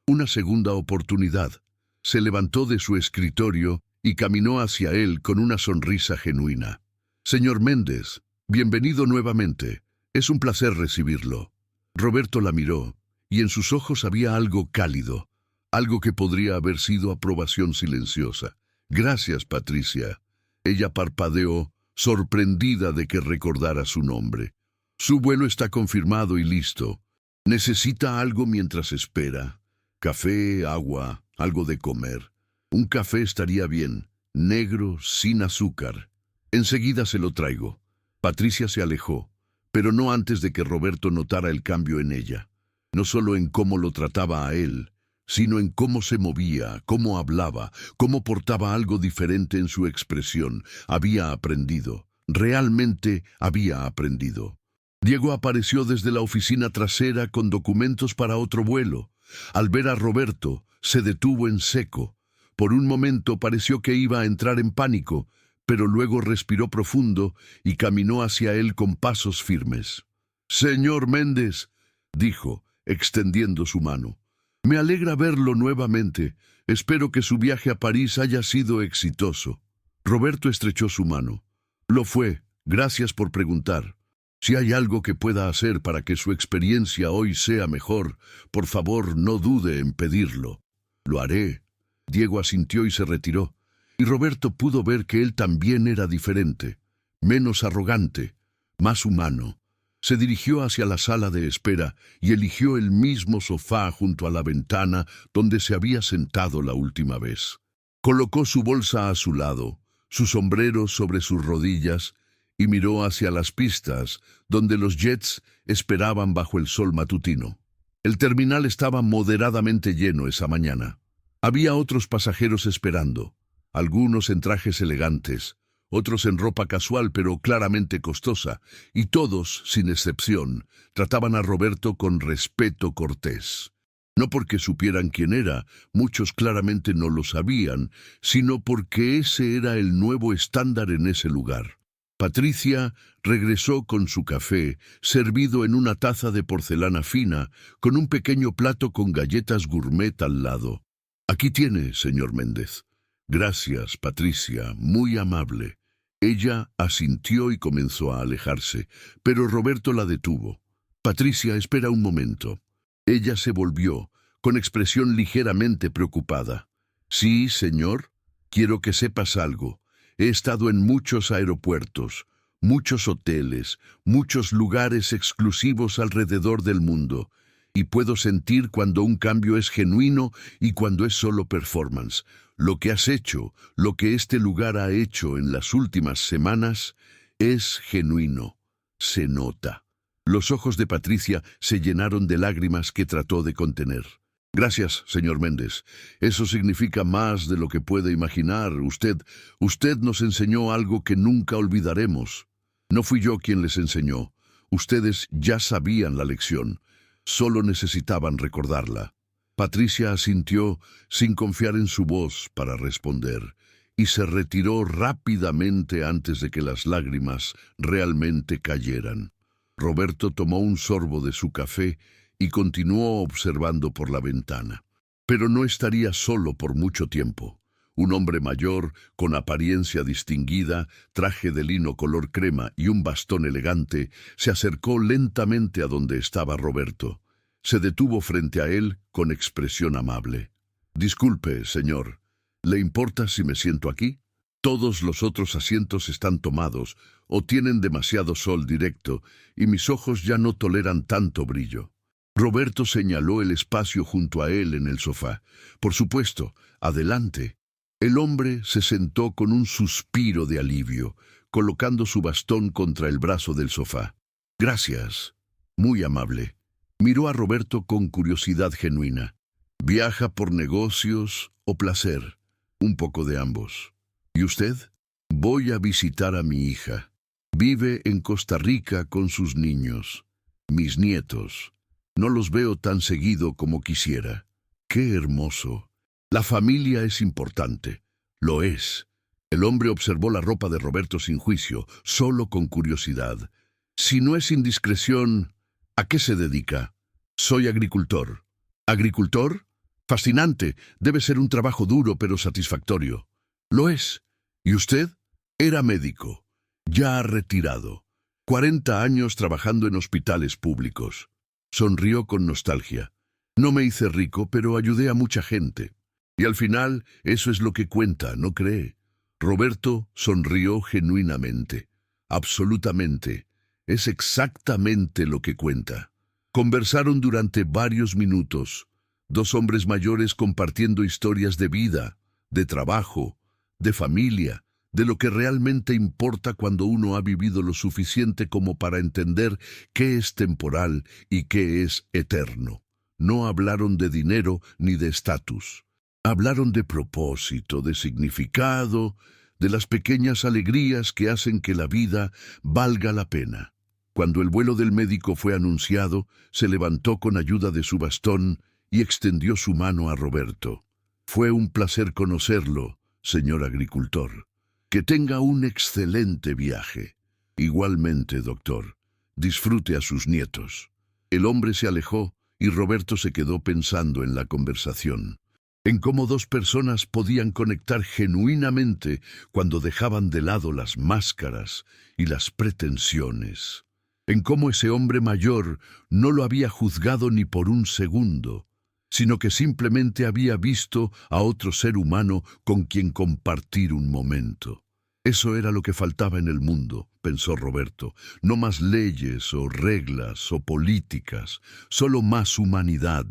una segunda oportunidad. Se levantó de su escritorio y caminó hacia él con una sonrisa genuina. Señor Méndez, bienvenido nuevamente. Es un placer recibirlo. Roberto la miró, y en sus ojos había algo cálido, algo que podría haber sido aprobación silenciosa. Gracias, Patricia. Ella parpadeó, sorprendida de que recordara su nombre. Su vuelo está confirmado y listo. ¿Necesita algo mientras espera? Café, agua, algo de comer. Un café estaría bien, negro, sin azúcar. Enseguida se lo traigo. Patricia se alejó, pero no antes de que Roberto notara el cambio en ella. No solo en cómo lo trataba a él, sino en cómo se movía, cómo hablaba, cómo portaba algo diferente en su expresión. Había aprendido, realmente había aprendido. Diego apareció desde la oficina trasera con documentos para otro vuelo. Al ver a Roberto, se detuvo en seco. Por un momento pareció que iba a entrar en pánico, pero luego respiró profundo y caminó hacia él con pasos firmes. «Señor Méndez», dijo, extendiendo su mano. «Me alegra verlo nuevamente. Espero que su viaje a París haya sido exitoso». Roberto estrechó su mano. «Lo fue. Gracias por preguntar. Si hay algo que pueda hacer para que su experiencia hoy sea mejor, por favor no dude en pedirlo». «Lo haré». Diego asintió y se retiró. y Roberto pudo ver que él también era diferente, menos arrogante, más humano. Se dirigió hacia la sala de espera y eligió el mismo sofá junto a la ventana donde se había sentado la última vez. Colocó su bolsa a su lado, su sombrero sobre sus rodillas y miró hacia las pistas donde los jets esperaban bajo el sol matutino. El terminal estaba moderadamente lleno esa mañana. Había otros pasajeros esperando, algunos en trajes elegantes, otros en ropa casual pero claramente costosa, y todos, sin excepción, trataban a Roberto con respeto cortés. No porque supieran quién era, muchos claramente no lo sabían, sino porque ese era el nuevo estándar en ese lugar. Patricia regresó con su café, servido en una taza de porcelana fina, con un pequeño plato con galletas gourmet al lado. «Aquí tiene, señor Méndez». «Gracias, Patricia, muy amable». Ella asintió y comenzó a alejarse, pero Roberto la detuvo. «Patricia, espera un momento». Ella se volvió, con expresión ligeramente preocupada. «Sí, señor. Quiero que sepas algo. He estado en muchos aeropuertos, muchos hoteles, muchos lugares exclusivos alrededor del mundo, y puedo sentir cuando un cambio es genuino y cuando es solo performance. Lo que has hecho, lo que este lugar ha hecho en las últimas semanas, es genuino. Se nota». Los ojos de Patricia se llenaron de lágrimas que trató de contener. «Gracias, señor Méndez. Eso significa más de lo que puede imaginar. Usted nos enseñó algo que nunca olvidaremos. No fui yo quien les enseñó. Ustedes ya sabían la lección. Solo necesitaban recordarla». Patricia asintió sin confiar en su voz para responder, y se retiró rápidamente antes de que las lágrimas realmente cayeran. Roberto tomó un sorbo de su café y continuó observando por la ventana. Pero no estaría solo por mucho tiempo. Un hombre mayor, con apariencia distinguida, traje de lino color crema y un bastón elegante, se acercó lentamente a donde estaba Roberto. Se detuvo frente a él con expresión amable. «Disculpe, señor, ¿le importa si me siento aquí? Todos los otros asientos están tomados o tienen demasiado sol directo y mis ojos ya no toleran tanto brillo». Roberto señaló el espacio junto a él en el sofá. «Por supuesto, adelante». El hombre se sentó con un suspiro de alivio, colocando su bastón contra el brazo del sofá. «Gracias. Muy amable». Miró a Roberto con curiosidad genuina. «¿Viaja por negocios o placer?» «Un poco de ambos». «¿Y usted?» «Voy a visitar a mi hija. Vive en Costa Rica con sus niños. Mis nietos. No los veo tan seguido como quisiera». «Qué hermoso. La familia es importante». «Lo es». El hombre observó la ropa de Roberto sin juicio, solo con curiosidad. «Si no es indiscreción, ¿a qué se dedica?» «Soy agricultor». «¿Agricultor? Fascinante. Debe ser un trabajo duro pero satisfactorio». «Lo es». «¿Y usted?» «Era médico. Ya retirado. 40 años trabajando en hospitales públicos». Sonrió con nostalgia. «No me hice rico, pero ayudé a mucha gente. Y al final, eso es lo que cuenta, ¿no cree?» Roberto sonrió genuinamente. «Absolutamente. Es exactamente lo que cuenta». Conversaron durante varios minutos, dos hombres mayores compartiendo historias de vida, de trabajo, de familia, de lo que realmente importa cuando uno ha vivido lo suficiente como para entender qué es temporal y qué es eterno. No hablaron de dinero ni de estatus. Hablaron de propósito, de significado, de las pequeñas alegrías que hacen que la vida valga la pena. Cuando el vuelo del médico fue anunciado, se levantó con ayuda de su bastón y extendió su mano a Roberto. «Fue un placer conocerlo, señor agricultor. Que tenga un excelente viaje». «Igualmente, doctor. Disfrute a sus nietos». El hombre se alejó y Roberto se quedó pensando en la conversación, en cómo dos personas podían conectar genuinamente cuando dejaban de lado las máscaras y las pretensiones, en cómo ese hombre mayor no lo había juzgado ni por un segundo. sino que simplemente había visto a otro ser humano con quien compartir un momento. Eso era lo que faltaba en el mundo, pensó Roberto. No más leyes o reglas o políticas, solo más humanidad,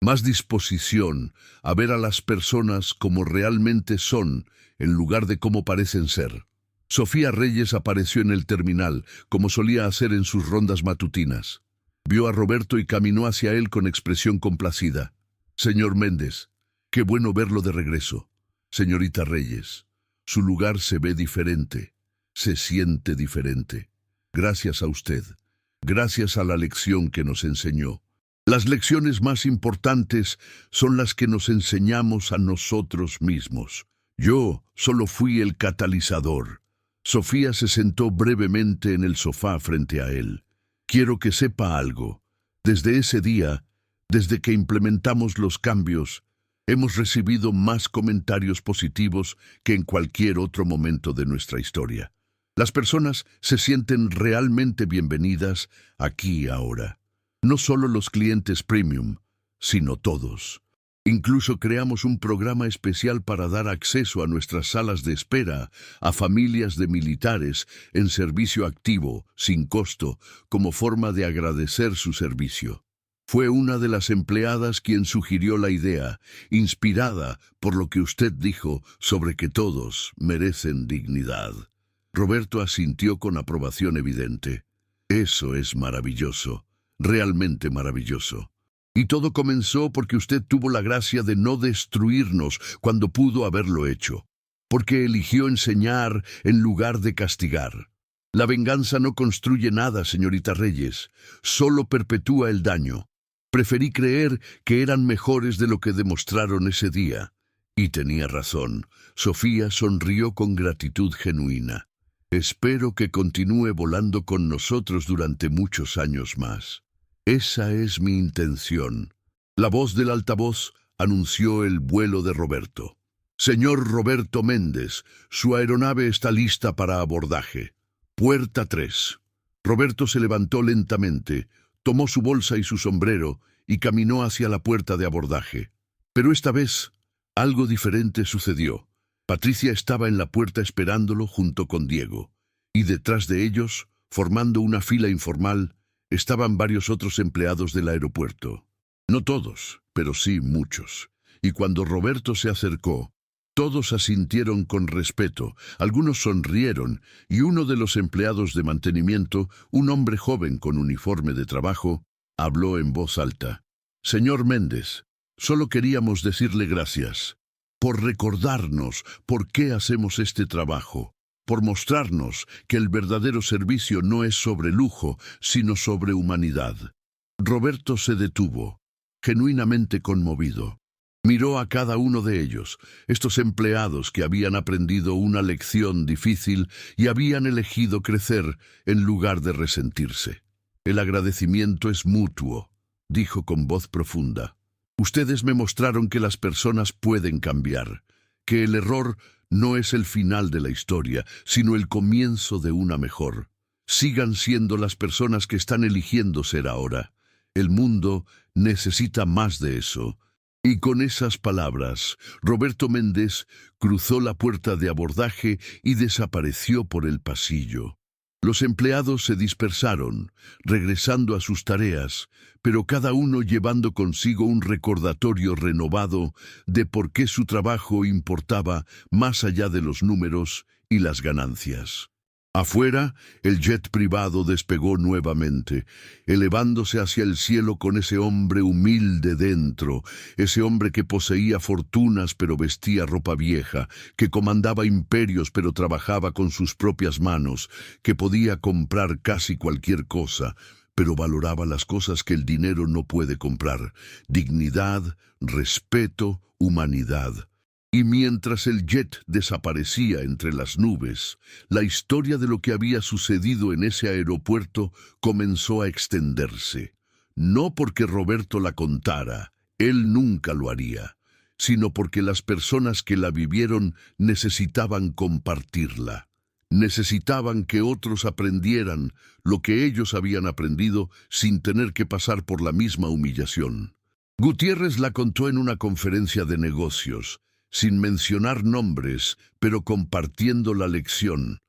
más disposición a ver a las personas como realmente son en lugar de como parecen ser. Sofía Reyes apareció en el terminal, como solía hacer en sus rondas matutinas. Vio a Roberto y caminó hacia él con expresión complacida. «Señor Méndez, qué bueno verlo de regreso. Señorita Reyes, su lugar se ve diferente, se siente diferente. Gracias a usted, gracias a la lección que nos enseñó. Las lecciones más importantes son las que nos enseñamos a nosotros mismos. Yo solo fui el catalizador». Sofía se sentó brevemente en el sofá frente a él. «Quiero que sepa algo. Desde ese día, desde que implementamos los cambios, hemos recibido más comentarios positivos que en cualquier otro momento de nuestra historia. Las personas se sienten realmente bienvenidas aquí y ahora. No solo los clientes premium, sino todos. Incluso creamos un programa especial para dar acceso a nuestras salas de espera a familias de militares en servicio activo, sin costo, como forma de agradecer su servicio. Fue una de las empleadas quien sugirió la idea, inspirada por lo que usted dijo sobre que todos merecen dignidad». Roberto asintió con aprobación evidente. «Eso es maravilloso, realmente maravilloso. Y todo comenzó porque usted tuvo la gracia de no destruirnos cuando pudo haberlo hecho, porque eligió enseñar en lugar de castigar. La venganza no construye nada, señorita Reyes, solo perpetúa el daño. Preferí creer que eran mejores de lo que demostraron ese día». Y tenía razón. Sofía sonrió con gratitud genuina. «Espero que continúe volando con nosotros durante muchos años más. Esa es mi intención». La voz del altavoz anunció el vuelo de Roberto. «Señor Roberto Méndez, su aeronave está lista para abordaje. Puerta 3». Roberto se levantó lentamente, tomó su bolsa y su sombrero y caminó hacia la puerta de abordaje. Pero esta vez, algo diferente sucedió. Patricia estaba en la puerta esperándolo junto con Diego, y detrás de ellos, formando una fila informal, estaban varios otros empleados del aeropuerto. No todos, pero sí muchos. Y cuando Roberto se acercó, todos asintieron con respeto, algunos sonrieron, y uno de los empleados de mantenimiento, un hombre joven con uniforme de trabajo, habló en voz alta. «Señor Méndez, solo queríamos decirle gracias por recordarnos por qué hacemos este trabajo, por mostrarnos que el verdadero servicio no es sobre lujo, sino sobre humanidad». Roberto se detuvo, genuinamente conmovido. Miró a cada uno de ellos, estos empleados que habían aprendido una lección difícil y habían elegido crecer en lugar de resentirse. «El agradecimiento es mutuo», dijo con voz profunda. «Ustedes me mostraron que las personas pueden cambiar, que el error no es el final de la historia, sino el comienzo de una mejor. Sigan siendo las personas que están eligiendo ser ahora. El mundo necesita más de eso». Y con esas palabras, Roberto Méndez cruzó la puerta de abordaje y desapareció por el pasillo. Los empleados se dispersaron, regresando a sus tareas, pero cada uno llevando consigo un recordatorio renovado de por qué su trabajo importaba más allá de los números y las ganancias. Afuera, el jet privado despegó nuevamente, elevándose hacia el cielo con ese hombre humilde dentro, ese hombre que poseía fortunas pero vestía ropa vieja, que comandaba imperios pero trabajaba con sus propias manos, que podía comprar casi cualquier cosa, pero valoraba las cosas que el dinero no puede comprar: dignidad, respeto, humanidad. Y mientras el jet desaparecía entre las nubes, la historia de lo que había sucedido en ese aeropuerto comenzó a extenderse. No porque Roberto la contara, él nunca lo haría, sino porque las personas que la vivieron necesitaban compartirla. Necesitaban que otros aprendieran lo que ellos habían aprendido sin tener que pasar por la misma humillación. Gutiérrez la contó en una conferencia de negocios, sin mencionar nombres, pero compartiendo la lección.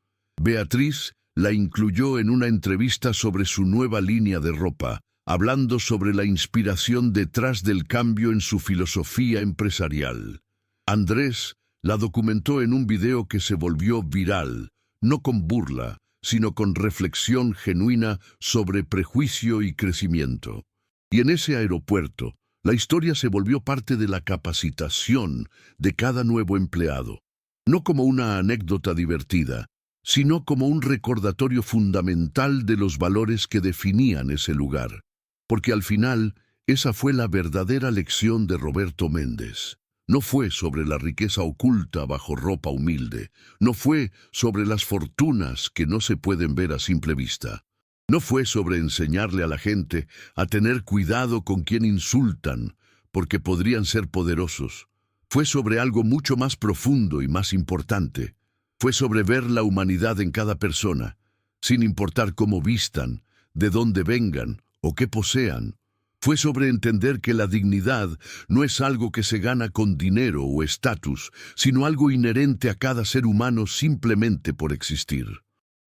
Beatriz la incluyó en una entrevista sobre su nueva línea de ropa, hablando sobre la inspiración detrás del cambio en su filosofía empresarial. Andrés la documentó en un video que se volvió viral, no con burla, sino con reflexión genuina sobre prejuicio y crecimiento. Y en ese aeropuerto, la historia se volvió parte de la capacitación de cada nuevo empleado, no como una anécdota divertida, sino como un recordatorio fundamental de los valores que definían ese lugar. Porque al final, esa fue la verdadera lección de Roberto Méndez. No fue sobre la riqueza oculta bajo ropa humilde, no fue sobre las fortunas que no se pueden ver a simple vista. No fue sobre enseñarle a la gente a tener cuidado con quien insultan, porque podrían ser poderosos. Fue sobre algo mucho más profundo y más importante. Fue sobre ver la humanidad en cada persona, sin importar cómo vistan, de dónde vengan o qué posean. Fue sobre entender que la dignidad no es algo que se gana con dinero o estatus, sino algo inherente a cada ser humano simplemente por existir.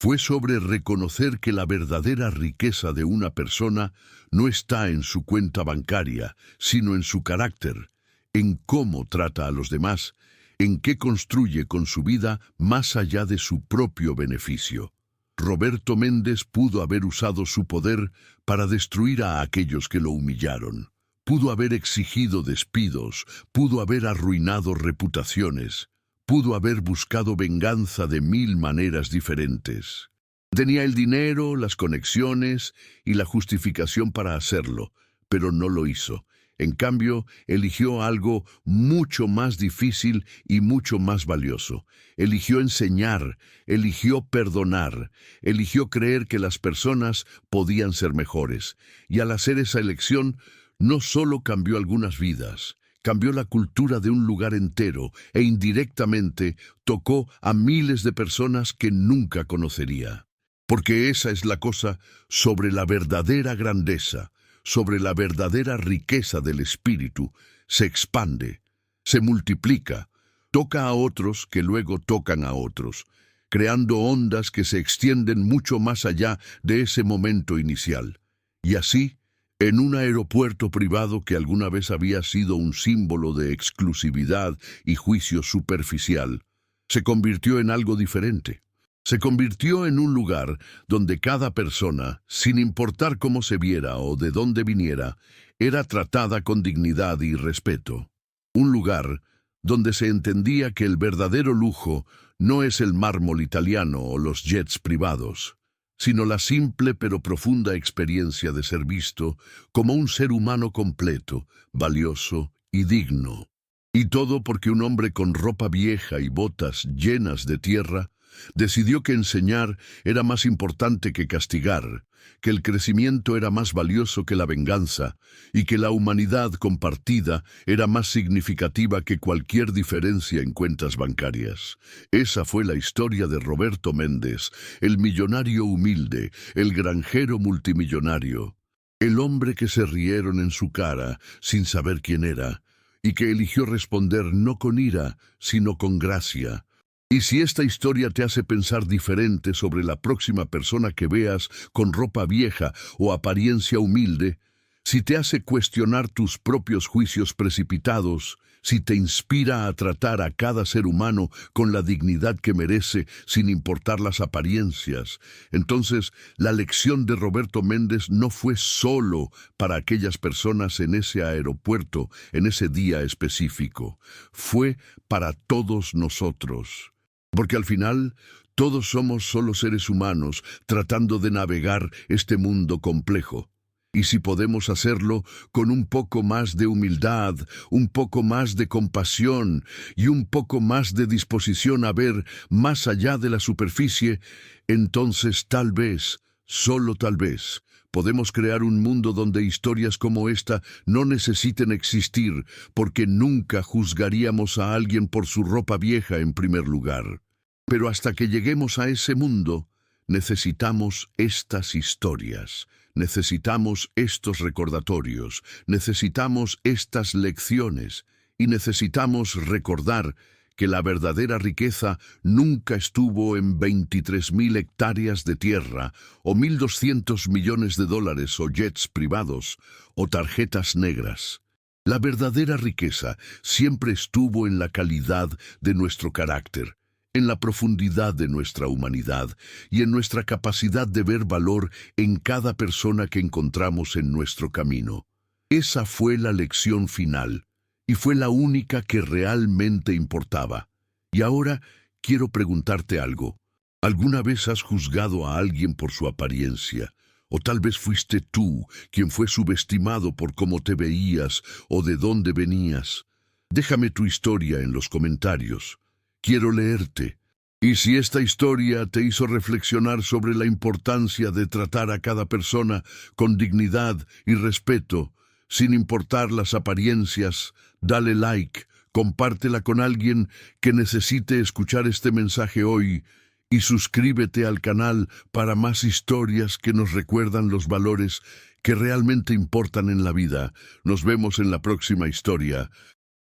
Fue sobre reconocer que la verdadera riqueza de una persona no está en su cuenta bancaria, sino en su carácter, en cómo trata a los demás, en qué construye con su vida más allá de su propio beneficio. Roberto Méndez pudo haber usado su poder para destruir a aquellos que lo humillaron. Pudo haber exigido despidos, pudo haber arruinado reputaciones. Pudo haber buscado venganza de 1000 maneras diferentes. Tenía el dinero, las conexiones y la justificación para hacerlo, pero no lo hizo. En cambio, eligió algo mucho más difícil y mucho más valioso. Eligió enseñar, eligió perdonar, eligió creer que las personas podían ser mejores. Y al hacer esa elección, no solo cambió algunas vidas, cambió la cultura de un lugar entero e indirectamente tocó a miles de personas que nunca conocería. Porque esa es la cosa sobre la verdadera grandeza, sobre la verdadera riqueza del espíritu. Se expande, se multiplica, toca a otros que luego tocan a otros, creando ondas que se extienden mucho más allá de ese momento inicial. Y así, en un aeropuerto privado que alguna vez había sido un símbolo de exclusividad y juicio superficial, se convirtió en algo diferente. Se convirtió en un lugar donde cada persona, sin importar cómo se viera o de dónde viniera, era tratada con dignidad y respeto. Un lugar donde se entendía que el verdadero lujo no es el mármol italiano o los jets privados, sino la simple pero profunda experiencia de ser visto como un ser humano completo, valioso y digno. Y todo porque un hombre con ropa vieja y botas llenas de tierra decidió que enseñar era más importante que castigar, que el crecimiento era más valioso que la venganza y que la humanidad compartida era más significativa que cualquier diferencia en cuentas bancarias. Esa fue la historia de Roberto Méndez, el millonario humilde, el granjero multimillonario, el hombre que se rieron en su cara sin saber quién era y que eligió responder no con ira, sino con gracia. Y si esta historia te hace pensar diferente sobre la próxima persona que veas con ropa vieja o apariencia humilde, si te hace cuestionar tus propios juicios precipitados, si te inspira a tratar a cada ser humano con la dignidad que merece sin importar las apariencias, entonces la lección de Roberto Méndez no fue solo para aquellas personas en ese aeropuerto, en ese día específico, fue para todos nosotros. Porque al final, todos somos solo seres humanos tratando de navegar este mundo complejo. Y si podemos hacerlo con un poco más de humildad, un poco más de compasión y un poco más de disposición a ver más allá de la superficie, entonces tal vez, solo tal vez, podemos crear un mundo donde historias como esta no necesiten existir, porque nunca juzgaríamos a alguien por su ropa vieja en primer lugar. Pero hasta que lleguemos a ese mundo, necesitamos estas historias. Necesitamos estos recordatorios, necesitamos estas lecciones y necesitamos recordar que la verdadera riqueza nunca estuvo en 23.000 hectáreas de tierra, o 1.200 millones de dólares, o jets privados, o tarjetas negras. La verdadera riqueza siempre estuvo en la calidad de nuestro carácter, en la profundidad de nuestra humanidad y en nuestra capacidad de ver valor en cada persona que encontramos en nuestro camino. Esa fue la lección final, y fue la única que realmente importaba. Y ahora quiero preguntarte algo. ¿Alguna vez has juzgado a alguien por su apariencia? O tal vez fuiste tú quien fue subestimado por cómo te veías o de dónde venías. Déjame tu historia en los comentarios. Quiero leerte. Y si esta historia te hizo reflexionar sobre la importancia de tratar a cada persona con dignidad y respeto, sin importar las apariencias, dale like, compártela con alguien que necesite escuchar este mensaje hoy y suscríbete al canal para más historias que nos recuerdan los valores que realmente importan en la vida. Nos vemos en la próxima historia.